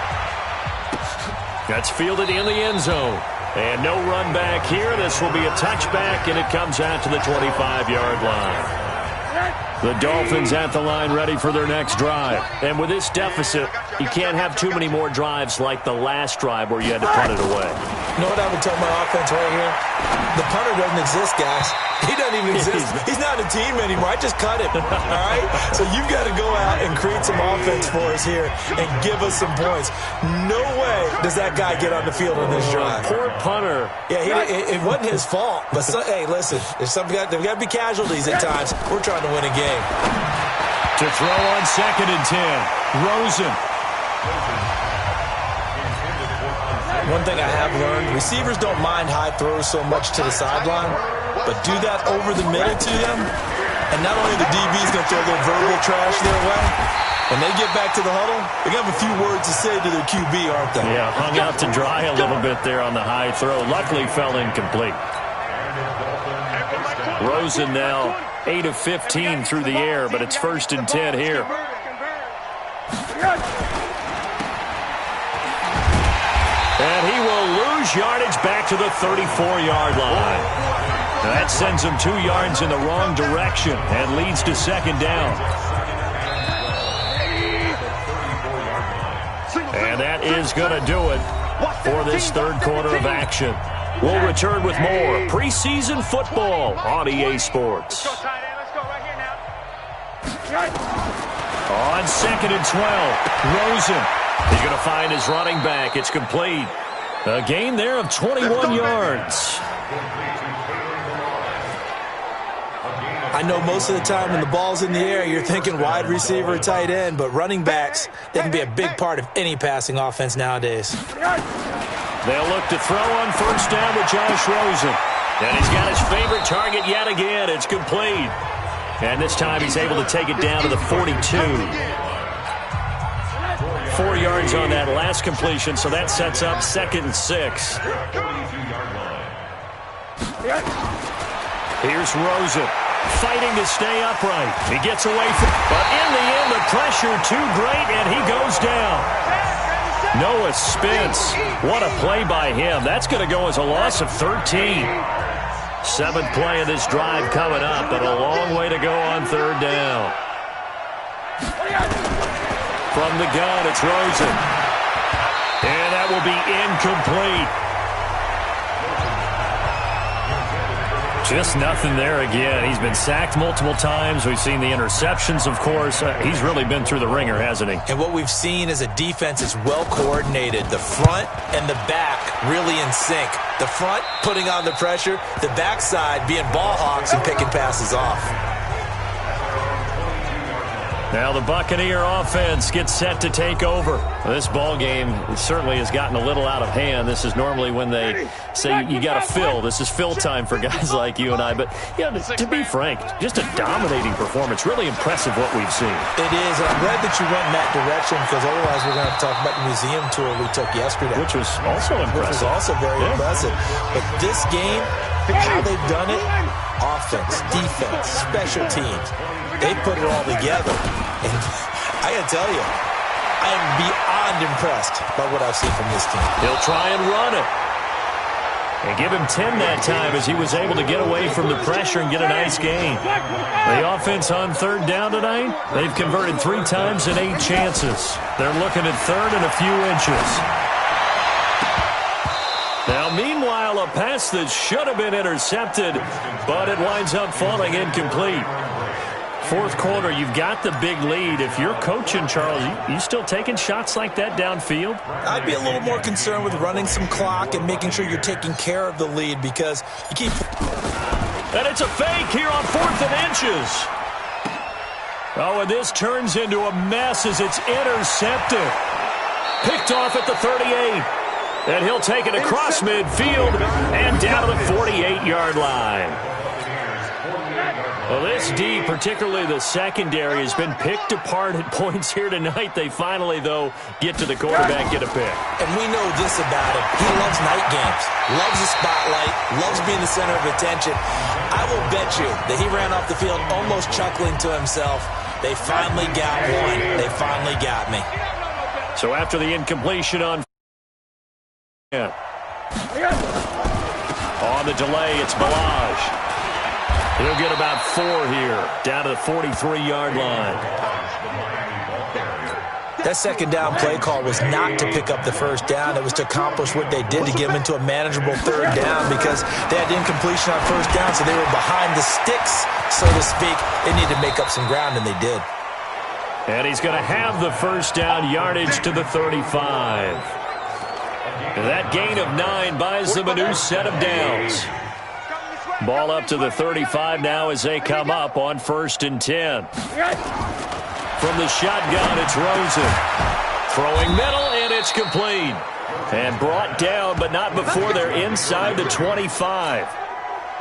That's fielded in the end zone. And no run back here. This will be a touchback, and it comes out to the 25-yard line. The Dolphins at the line ready for their next drive. And with this deficit, you can't have too many more drives like the last drive where you had to punt it away. You know what I would tell my offense right here? The punter doesn't exist, guys. He doesn't even exist. He's not a team anymore. I just cut him. All right? So you've got to go out and create some offense for us here and give us some points. No way does that guy get on the field on this drive. Poor punter. Yeah, it wasn't his fault. But, hey, listen, there's got to be casualties at times. We're trying to win a game. To throw on 2nd and 10. Rosen. One thing I have learned, receivers don't mind high throws so much to the sideline, but do that over the middle to them, and not only the DB's going to throw their verbal trash their way, when they get back to the huddle, they're going to have a few words to say to their QB, aren't they? Yeah, hung out to dry a little bit there on the high throw. Luckily fell incomplete. Rosen now 8 of 15 through the air, but it's 1st and 10 here. And he will lose yardage back to the 34-yard line. Now that sends him 2 yards in the wrong direction and leads to 2nd down. And that is going to do it for this 3rd quarter of action. We'll return with more preseason football on EA Sports. Let's go, tight end. Let's go right here now. On 2nd and 12, Rosen. He's going to find his running back. It's complete. A gain there of 21 yards. I know most of the time when the ball's in the air, you're thinking wide receiver, tight end, but running backs, they can be a big part of any passing offense nowadays. They'll look to throw on first down with Josh Rosen. And he's got his favorite target yet again. It's complete. And this time he's able to take it down to the 42. 4 yards on that last completion, so that sets up 2nd and 6. Here's Rosen. Fighting to stay upright. He gets away from, but in the end, the pressure too great, and he goes down. Noah Spence. What a play by him. That's going to go as a loss of 13. 7th play of this drive coming up, but a long way to go on 3rd down. From the gun, it's Rosen. And that will be incomplete. Just nothing there again. He's been sacked multiple times. We've seen the interceptions, of course. He's really been through the ringer, hasn't he? And what we've seen is a defense is well coordinated. The front and the back really in sync. The front putting on the pressure, the backside being ball hawks and picking passes off. Now the Buccaneer offense gets set to take over. This ball game certainly has gotten a little out of hand. This is normally when they say you got to fill. This is fill time for guys like you and I. But yeah, to be frank, just a dominating performance. Really impressive what we've seen. It is. And I'm glad that you went in that direction, because otherwise we're going to have to talk about the museum tour we took yesterday. Which was also impressive. Which was also very impressive. But this game, how they've done it, offense, defense, special teams, they put it all together. And I got to tell you, I am beyond impressed by what I've seen from this team. He'll try and run it. And give him 10 that time as he was able to get away from the pressure and get a nice gain. The offense on 3rd down tonight, they've converted 3 times in 8 chances. They're looking at 3rd and a few inches. Now, meanwhile, a pass that should have been intercepted, but it winds up falling incomplete. 4th quarter, you've got the big lead. If you're coaching, Charles, you still taking shots like that downfield? I'd be a little more concerned with running some clock and making sure you're taking care of the lead, because you keep... And it's a fake here on 4th and inches. Oh, and this turns into a mess as it's intercepted. Picked off at the 38. And he'll take it across midfield and down to the 48-yard line. Well, this D, particularly the secondary, has been picked apart at points here tonight. They finally, though, get to the quarterback, get a pick. And we know this about him. He loves night games, loves the spotlight, loves being the center of attention. I will bet you that he ran off the field almost chuckling to himself. They finally got one. They finally got me. So after the incompletion on the delay, it's Balaj. He'll get about 4 here, down to the 43-yard line. That 2nd down play call was not to pick up the 1st down. It was to accomplish what they did, to get them into a manageable 3rd down, because they had incompletion on 1st down, so they were behind the sticks, so to speak. They needed to make up some ground, and they did. And he's going to have the 1st down yardage to the 35. And that gain of 9 buys them a new set of downs. Ball up to the 35 now as they come up on 1st and 10. From the shotgun, it's Rosen. Throwing middle, and it's complete. And brought down, but not before they're inside the 25.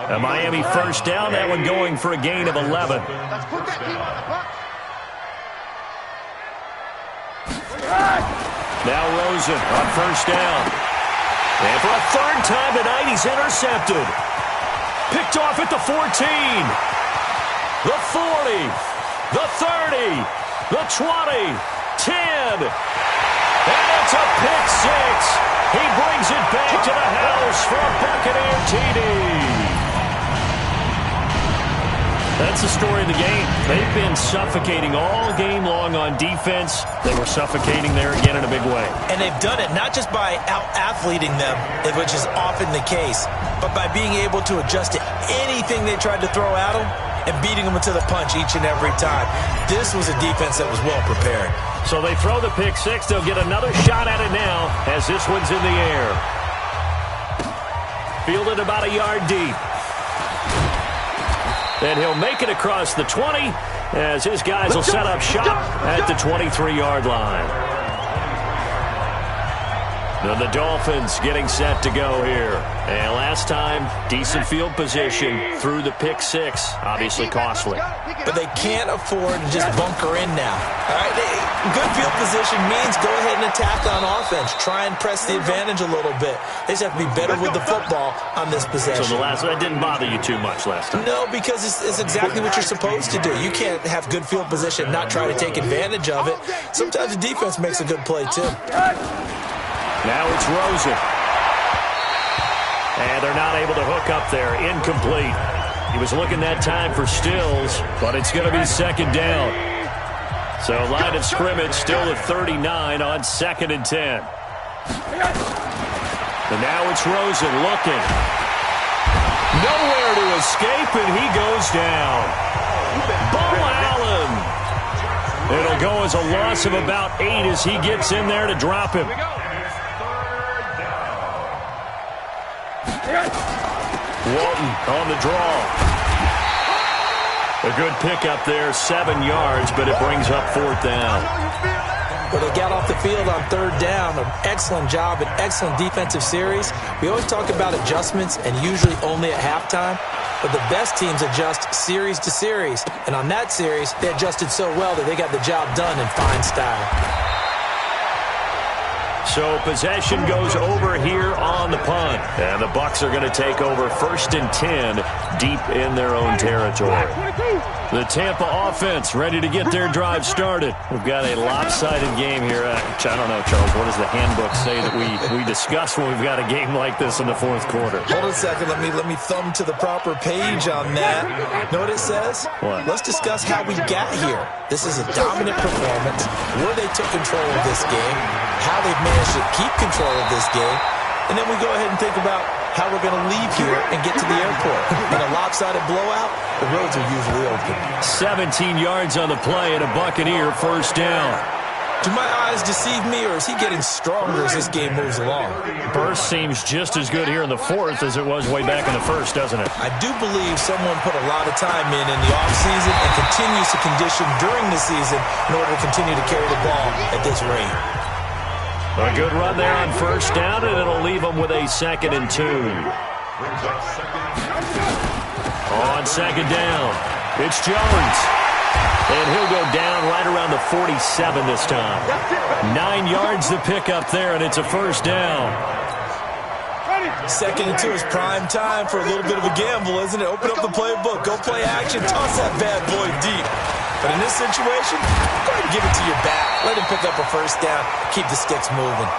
A Miami 1st down, that one going for a gain of 11. Now Rosen on 1st down. And for a 3rd time tonight, he's intercepted. Picked off at the 14, the 40, the 30, the 20, 10. And it's a pick 6. He brings it back to the house for a Buccaneer TD. That's the story of the game. They've been suffocating all game long on defense. They were suffocating there again in a big way. And they've done it not just by out-athleting them, which is often the case, but by being able to adjust to anything they tried to throw at them and beating them to the punch each and every time. This was a defense that was well prepared. So they throw the pick six. They'll get another shot at it now as this one's in the air. Fielded about a yard deep. And he'll make it across the 20 as his guys will set up shop at the 23-yard line. And the Dolphins getting set to go here. And last time, decent field position through the pick six. Obviously costly. But they can't afford to just bunker in now. All right, good field position means go ahead and attack on offense. Try and press the advantage a little bit. They just have to be better with the football on this possession. So that didn't bother you too much last time? No, because it's exactly what you're supposed to do. You can't have good field position, not try to take advantage of it. Sometimes the defense makes a good play, too. Now it's Rosen. And they're not able to hook up there. Incomplete. He was looking that time for Stills, but it's going to be second down. So line of scrimmage still at 39 on 2nd and 10. And now it's Rosen looking. Nowhere to escape, and he goes down. Bo Allen. It'll go as a loss of about 8 as he gets in there to drop him. Walton on the draw. A good pickup there, 7 yards, but it brings up 4th down. Well, they got off the field on 3rd down. An excellent job, an excellent defensive series. We always talk about adjustments, and usually only at halftime. But the best teams adjust series to series. And on that series, they adjusted so well that they got the job done in fine style. So possession goes over here on the punt. And the Bucs are going to take over 1st and 10 deep in their own territory. The Tampa offense ready to get their drive started. We've got a lopsided game here. Which I don't know, Charles, what does the handbook say that we discuss when we've got a game like this in the 4th quarter? Hold on a second. Let me thumb to the proper page on that. Know what it says? What? Let's discuss how we got here. This is a dominant performance, where they took control of this game, how they've managed to keep control of this game, and then we go ahead and think about how we're going to leave here and get to the airport. In a lopsided blowout, the roads are usually open. 17 yards on the play and a Buccaneer 1st down. Do my eyes deceive me, or is he getting stronger as this game moves along? Burst seems just as good here in the 4th as it was way back in the 1st, doesn't it? I do believe someone put a lot of time in the offseason and continues to condition during the season in order to continue to carry the ball at this rate. A good run there on 1st down, and it'll leave them with a 2nd and 2. On 2nd down, it's Jones. And he'll go down right around the 47 this time. 9 yards to pick up there, and it's a 1st down. 2nd and 2 is prime time for a little bit of a gamble, isn't it? Open up the playbook, go play action, toss that bad boy deep. But in this situation, go ahead and give it to your back. Let him pick up a 1st down. Keep the sticks moving.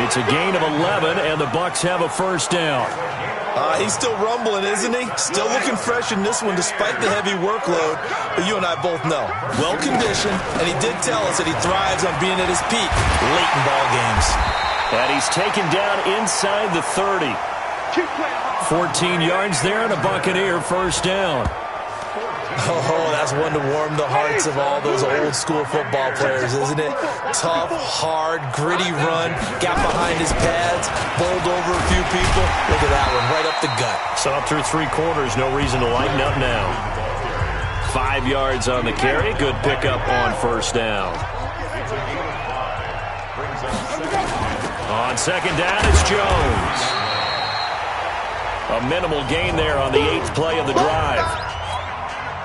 It's a gain of 11, and the Bucs have a 1st down. He's still rumbling, isn't he? Still looking fresh in this one despite the heavy workload. But you and I both know, well-conditioned, and he did tell us that he thrives on being at his peak late in ball games. And he's taken down inside the 30. 14 yards there, and a Buccaneer 1st down. Oh, that's one to warm the hearts of all those old-school football players, isn't it? Tough, hard, gritty run, got behind his pads, bowled over a few people. Look at that one, right up the gut. So up through 3 quarters, no reason to lighten up now. 5 yards on the carry, good pickup on 1st down. On 2nd down, it's Jones. A minimal gain there on the 8th play of the drive.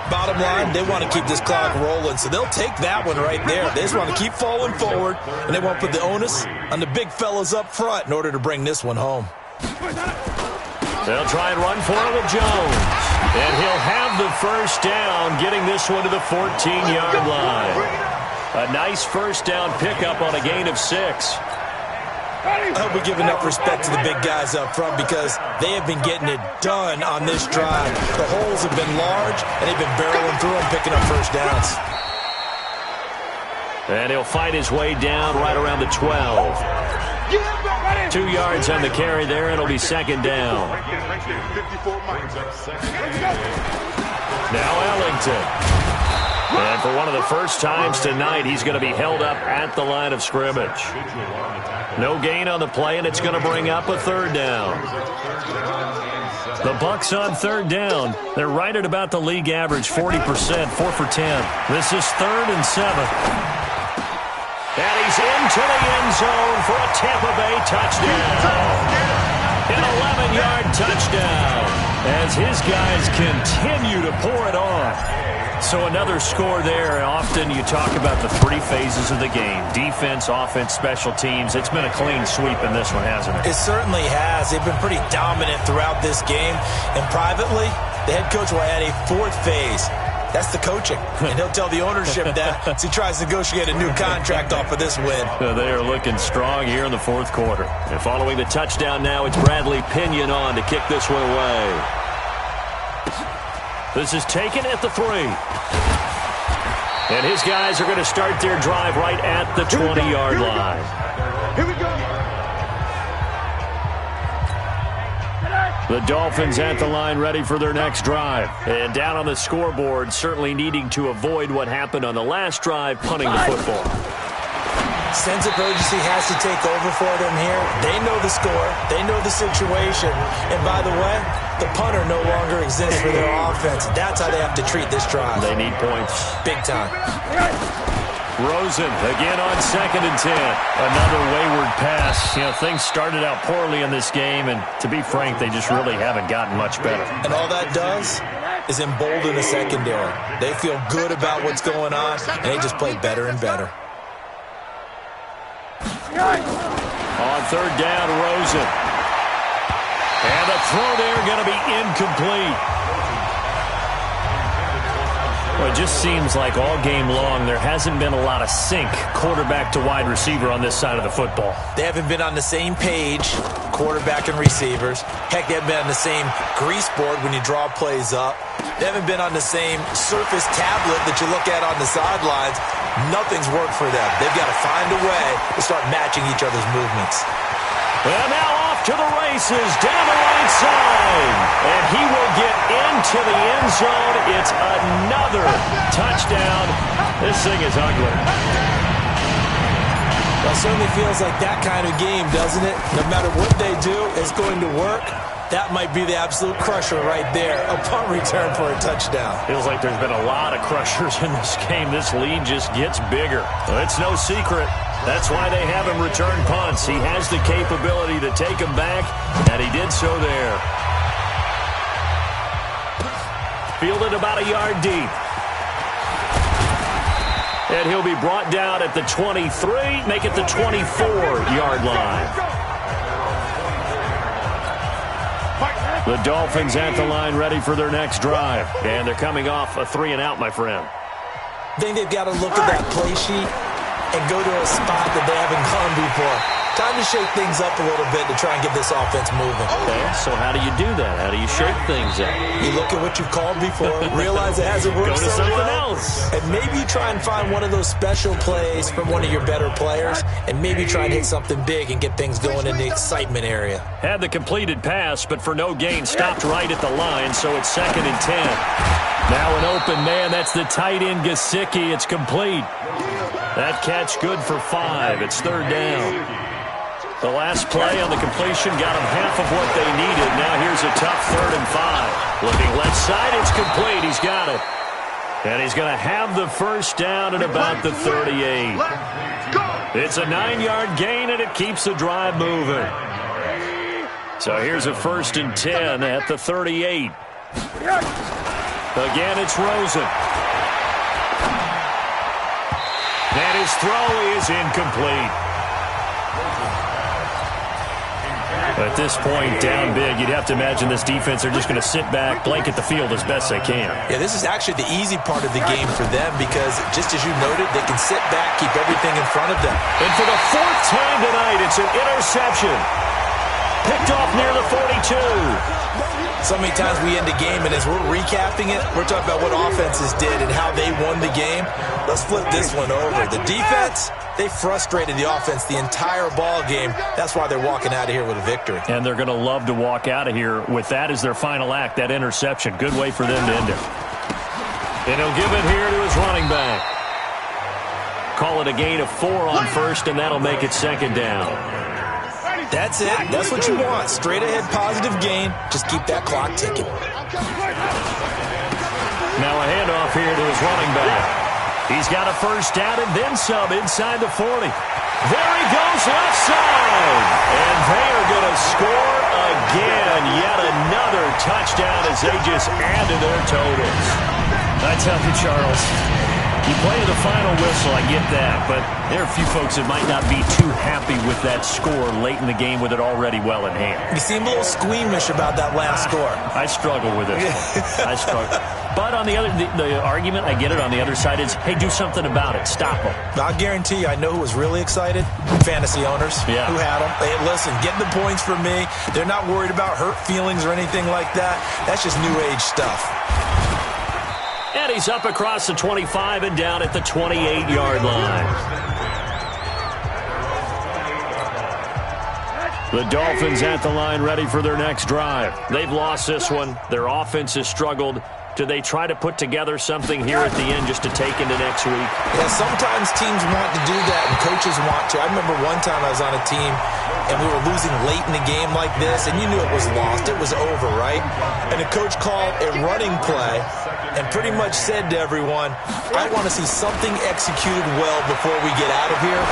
Bottom line, they want to keep this clock rolling, so they'll take that one right there. They just want to keep falling forward, and they won't put the onus on the big fellas up front in order to bring this one home. They'll try and run for it with Jones. And he'll have the 1st down, getting this one to the 14-yard line. A nice 1st down pickup on a gain of 6. I hope we give enough respect to the big guys up front because they have been getting it done on this drive. The holes have been large, and they've been barreling through them, picking up first downs. And he'll fight his way down right around the 12. 2 yards on the carry there, and it'll be second down. Now Ellington. And for one of the first times tonight, he's going to be held up at the line of scrimmage. No gain on the play, and it's going to bring up a third down. The Bucs on third down. They're right at about the league average, 40%, 4 for 10. This is 3rd and 7. And he's into the end zone for a Tampa Bay touchdown. An 11-yard touchdown as his guys continue to pour it on. So another score there. Often you talk about the 3 phases of the game. Defense, offense, special teams. It's been a clean sweep in this one, hasn't it? It certainly has. They've been pretty dominant throughout this game. And privately, the head coach will add a 4th phase. That's the coaching. And he'll tell the ownership that as he tries to negotiate a new contract off of this win. They are looking strong here in the 4th quarter. And following the touchdown now, it's Bradley Pinion on to kick this one away. This is taken at the 3. And his guys are going to start their drive right at the 20-yard line. Here we go. The Dolphins at the line ready for their next drive. And down on the scoreboard, certainly needing to avoid what happened on the last drive, punting the football. Sense of urgency has to take over for them here. They know the score. They know the situation. And by the way, the punter no longer exists for their offense. That's how they have to treat this drive. They need points. Big time. Rosen again on 2nd and 10. Another wayward pass. You know, things started out poorly in this game, and to be frank, they just really haven't gotten much better. And all that does is embolden the secondary. They feel good about what's going on, and they just play better and better. On 3rd down, Rosen. And the throw there going to be incomplete. Well, it just seems like all game long there hasn't been a lot of sync quarterback to wide receiver on this side of the football. They haven't been on the same page, quarterback and receivers. Heck, they haven't been on the same grease board when you draw plays up. They haven't been on the same Surface tablet that you look at on the sidelines. Nothing's worked for them. They've got to find a way to start matching each other's movements. And now off to the races, down the right side. And he will get into the end zone. It's another touchdown. This thing is ugly. Well, it certainly feels like that kind of game, doesn't it? No matter what they do, it's going to work. That might be the absolute crusher right there. A punt return for a touchdown. Feels like there's been a lot of crushers in this game. This lead just gets bigger. Well, it's no secret. That's why they have him return punts. He has the capability to take them back, and he did so there. Fielded about a yard deep. And he'll be brought down at the 23, make it the 24-yard line. The Dolphins at the line ready for their next drive. And they're coming off a 3-and-out, my friend. I think they've got to look at that play sheet and go to a spot that they haven't gone before. Time to shake things up a little bit to try and get this offense moving. Okay, so how do you do that? How do you shake things up? You look at what you've called before, realize it hasn't worked Go to so something well, else. and maybe try and find one of those special plays from one of your better players, and maybe try and hit something big and get things going in the excitement area. Had the completed pass, but for no gain, stopped right at the line, so it's 2nd and 10. Now an open man, that's the tight end Gesicki. It's complete. That catch good for 5. It's 3rd down. The last play on the completion got them half of what they needed. Now here's a tough 3rd and 5. Looking left side, it's complete. He's got it. And he's going to have the first down at about the 38. It's a 9-yard gain, and it keeps the drive moving. So here's a 1st and 10 at the 38. Again, it's Rosen. And his throw is incomplete. At this point, down big, you'd have to imagine this defense are just going to sit back, blanket the field as best they can. Yeah, this is actually the easy part of the game for them because, just as you noted, they can sit back, keep everything in front of them. And for the fourth time tonight, it's an interception. Picked off near the 42. So many times we end a game, and as we're recapping it, we're talking about what offenses did and how they won the game. Let's flip this one over. The defense, they frustrated the offense the entire ball game. That's why they're walking out of here with a victory. And they're going to love to walk out of here with that as their final act, that interception. Good way for them to end it. And he'll give it here to his running back. Call it a gain of 4 on first, and that'll make it second down. That's it. That's what you want. Straight ahead positive gain. Just keep that clock ticking. Now a handoff here to his running back. He's got a first down and then some inside the 40. There he goes left side. And they are going to score again. Yet another touchdown as they just add to their totals. I tell you, Charles, you play to the final whistle, I get that, but there are a few folks that might not be too happy with that score late in the game with it already well in hand. You seem a little squeamish about that last score. I struggle with this one. I struggle. But on the argument, I get it, on the other side is, hey, do something about it. Stop them. I'll guarantee you, I know who was really excited. Fantasy owners who had them. Hey, listen, get the points for me. They're not worried about hurt feelings or anything like that. That's just new age stuff. And he's up across the 25 and down at the 28-yard line. The Dolphins at the line ready for their next drive. They've lost this one. Their offense has struggled. Do they try to put together something here at the end just to take into next week? Yeah, sometimes teams want to do that and coaches want to. I remember one time I was on a team and we were losing late in the game like this, and you knew it was lost. It was over, right? And the coach called a running play and pretty much said to everyone, I want to see something executed well before we get out of here.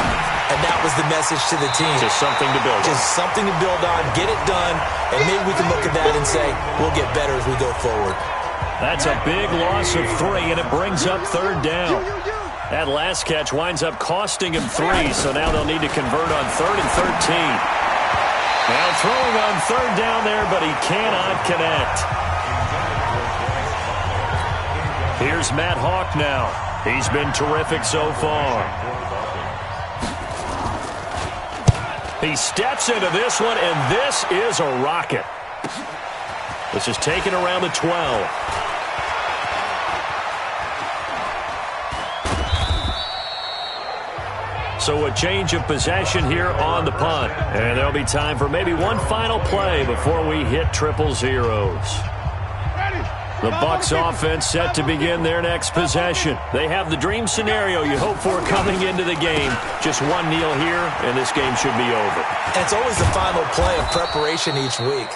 And that was the message to the team. Just something to build on. Just something to build on, get it done, and maybe we can look at that and say, we'll get better as we go forward. That's a big loss of 3, and it brings up third down. That last catch winds up costing him 3, so now they'll need to convert on 3rd and 13. Now throwing on third down there, but he cannot connect. Here's Matt Hawk now. He's been terrific so far. He steps into this one, and this is a rocket. This is taken around the 12. So a change of possession here on the punt. And there'll be time for maybe one final play before we hit triple zeros. The Bucs offense set to begin their next possession. They have the dream scenario you hope for coming into the game. Just one kneel here, and this game should be over. And it's always the final play of preparation each week.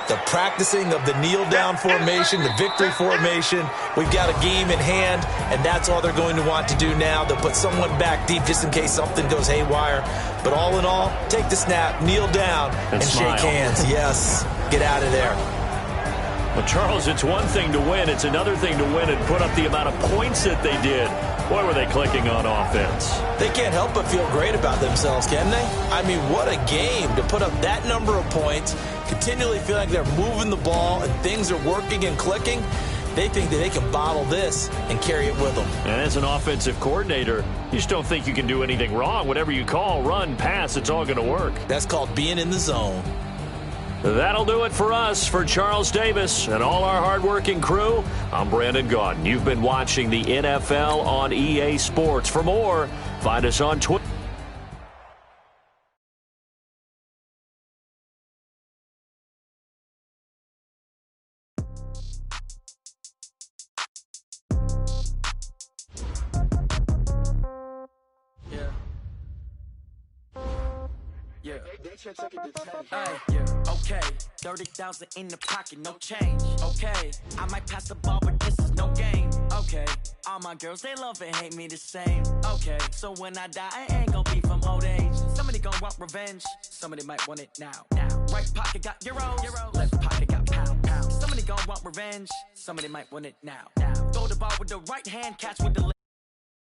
The practicing of the kneel-down formation, the victory formation. We've got a game in hand, and that's all they're going to want to do now. They'll put someone back deep just in case something goes haywire. But all in all, take the snap, kneel down, and shake hands. Yes, get out of there. Well, Charles, it's one thing to win. It's another thing to win and put up the amount of points that they did. Boy, were they clicking on offense. They can't help but feel great about themselves, can they? I mean, what a game to put up that number of points, continually feel like they're moving the ball and things are working and clicking. They think that they can bottle this and carry it with them. And as an offensive coordinator, you just don't think you can do anything wrong. Whatever you call, run, pass, it's all going to work. That's called being in the zone. That'll do it for us. For Charles Davis and all our hardworking crew, I'm Brandon Gaudin. You've been watching the NFL on EA Sports. For more, find us on Twitter. Okay, 30,000 in the pocket, no change. Okay, I might pass the ball, but this is no game. Okay, all my girls, they love and hate me the same. Okay, so when I die, I ain't gonna be from old age. Somebody gonna want revenge, somebody might want it now. Right pocket got euros, left pocket got pound. Somebody gonna want revenge, somebody might want it now. Throw the ball with the right hand, catch with the left.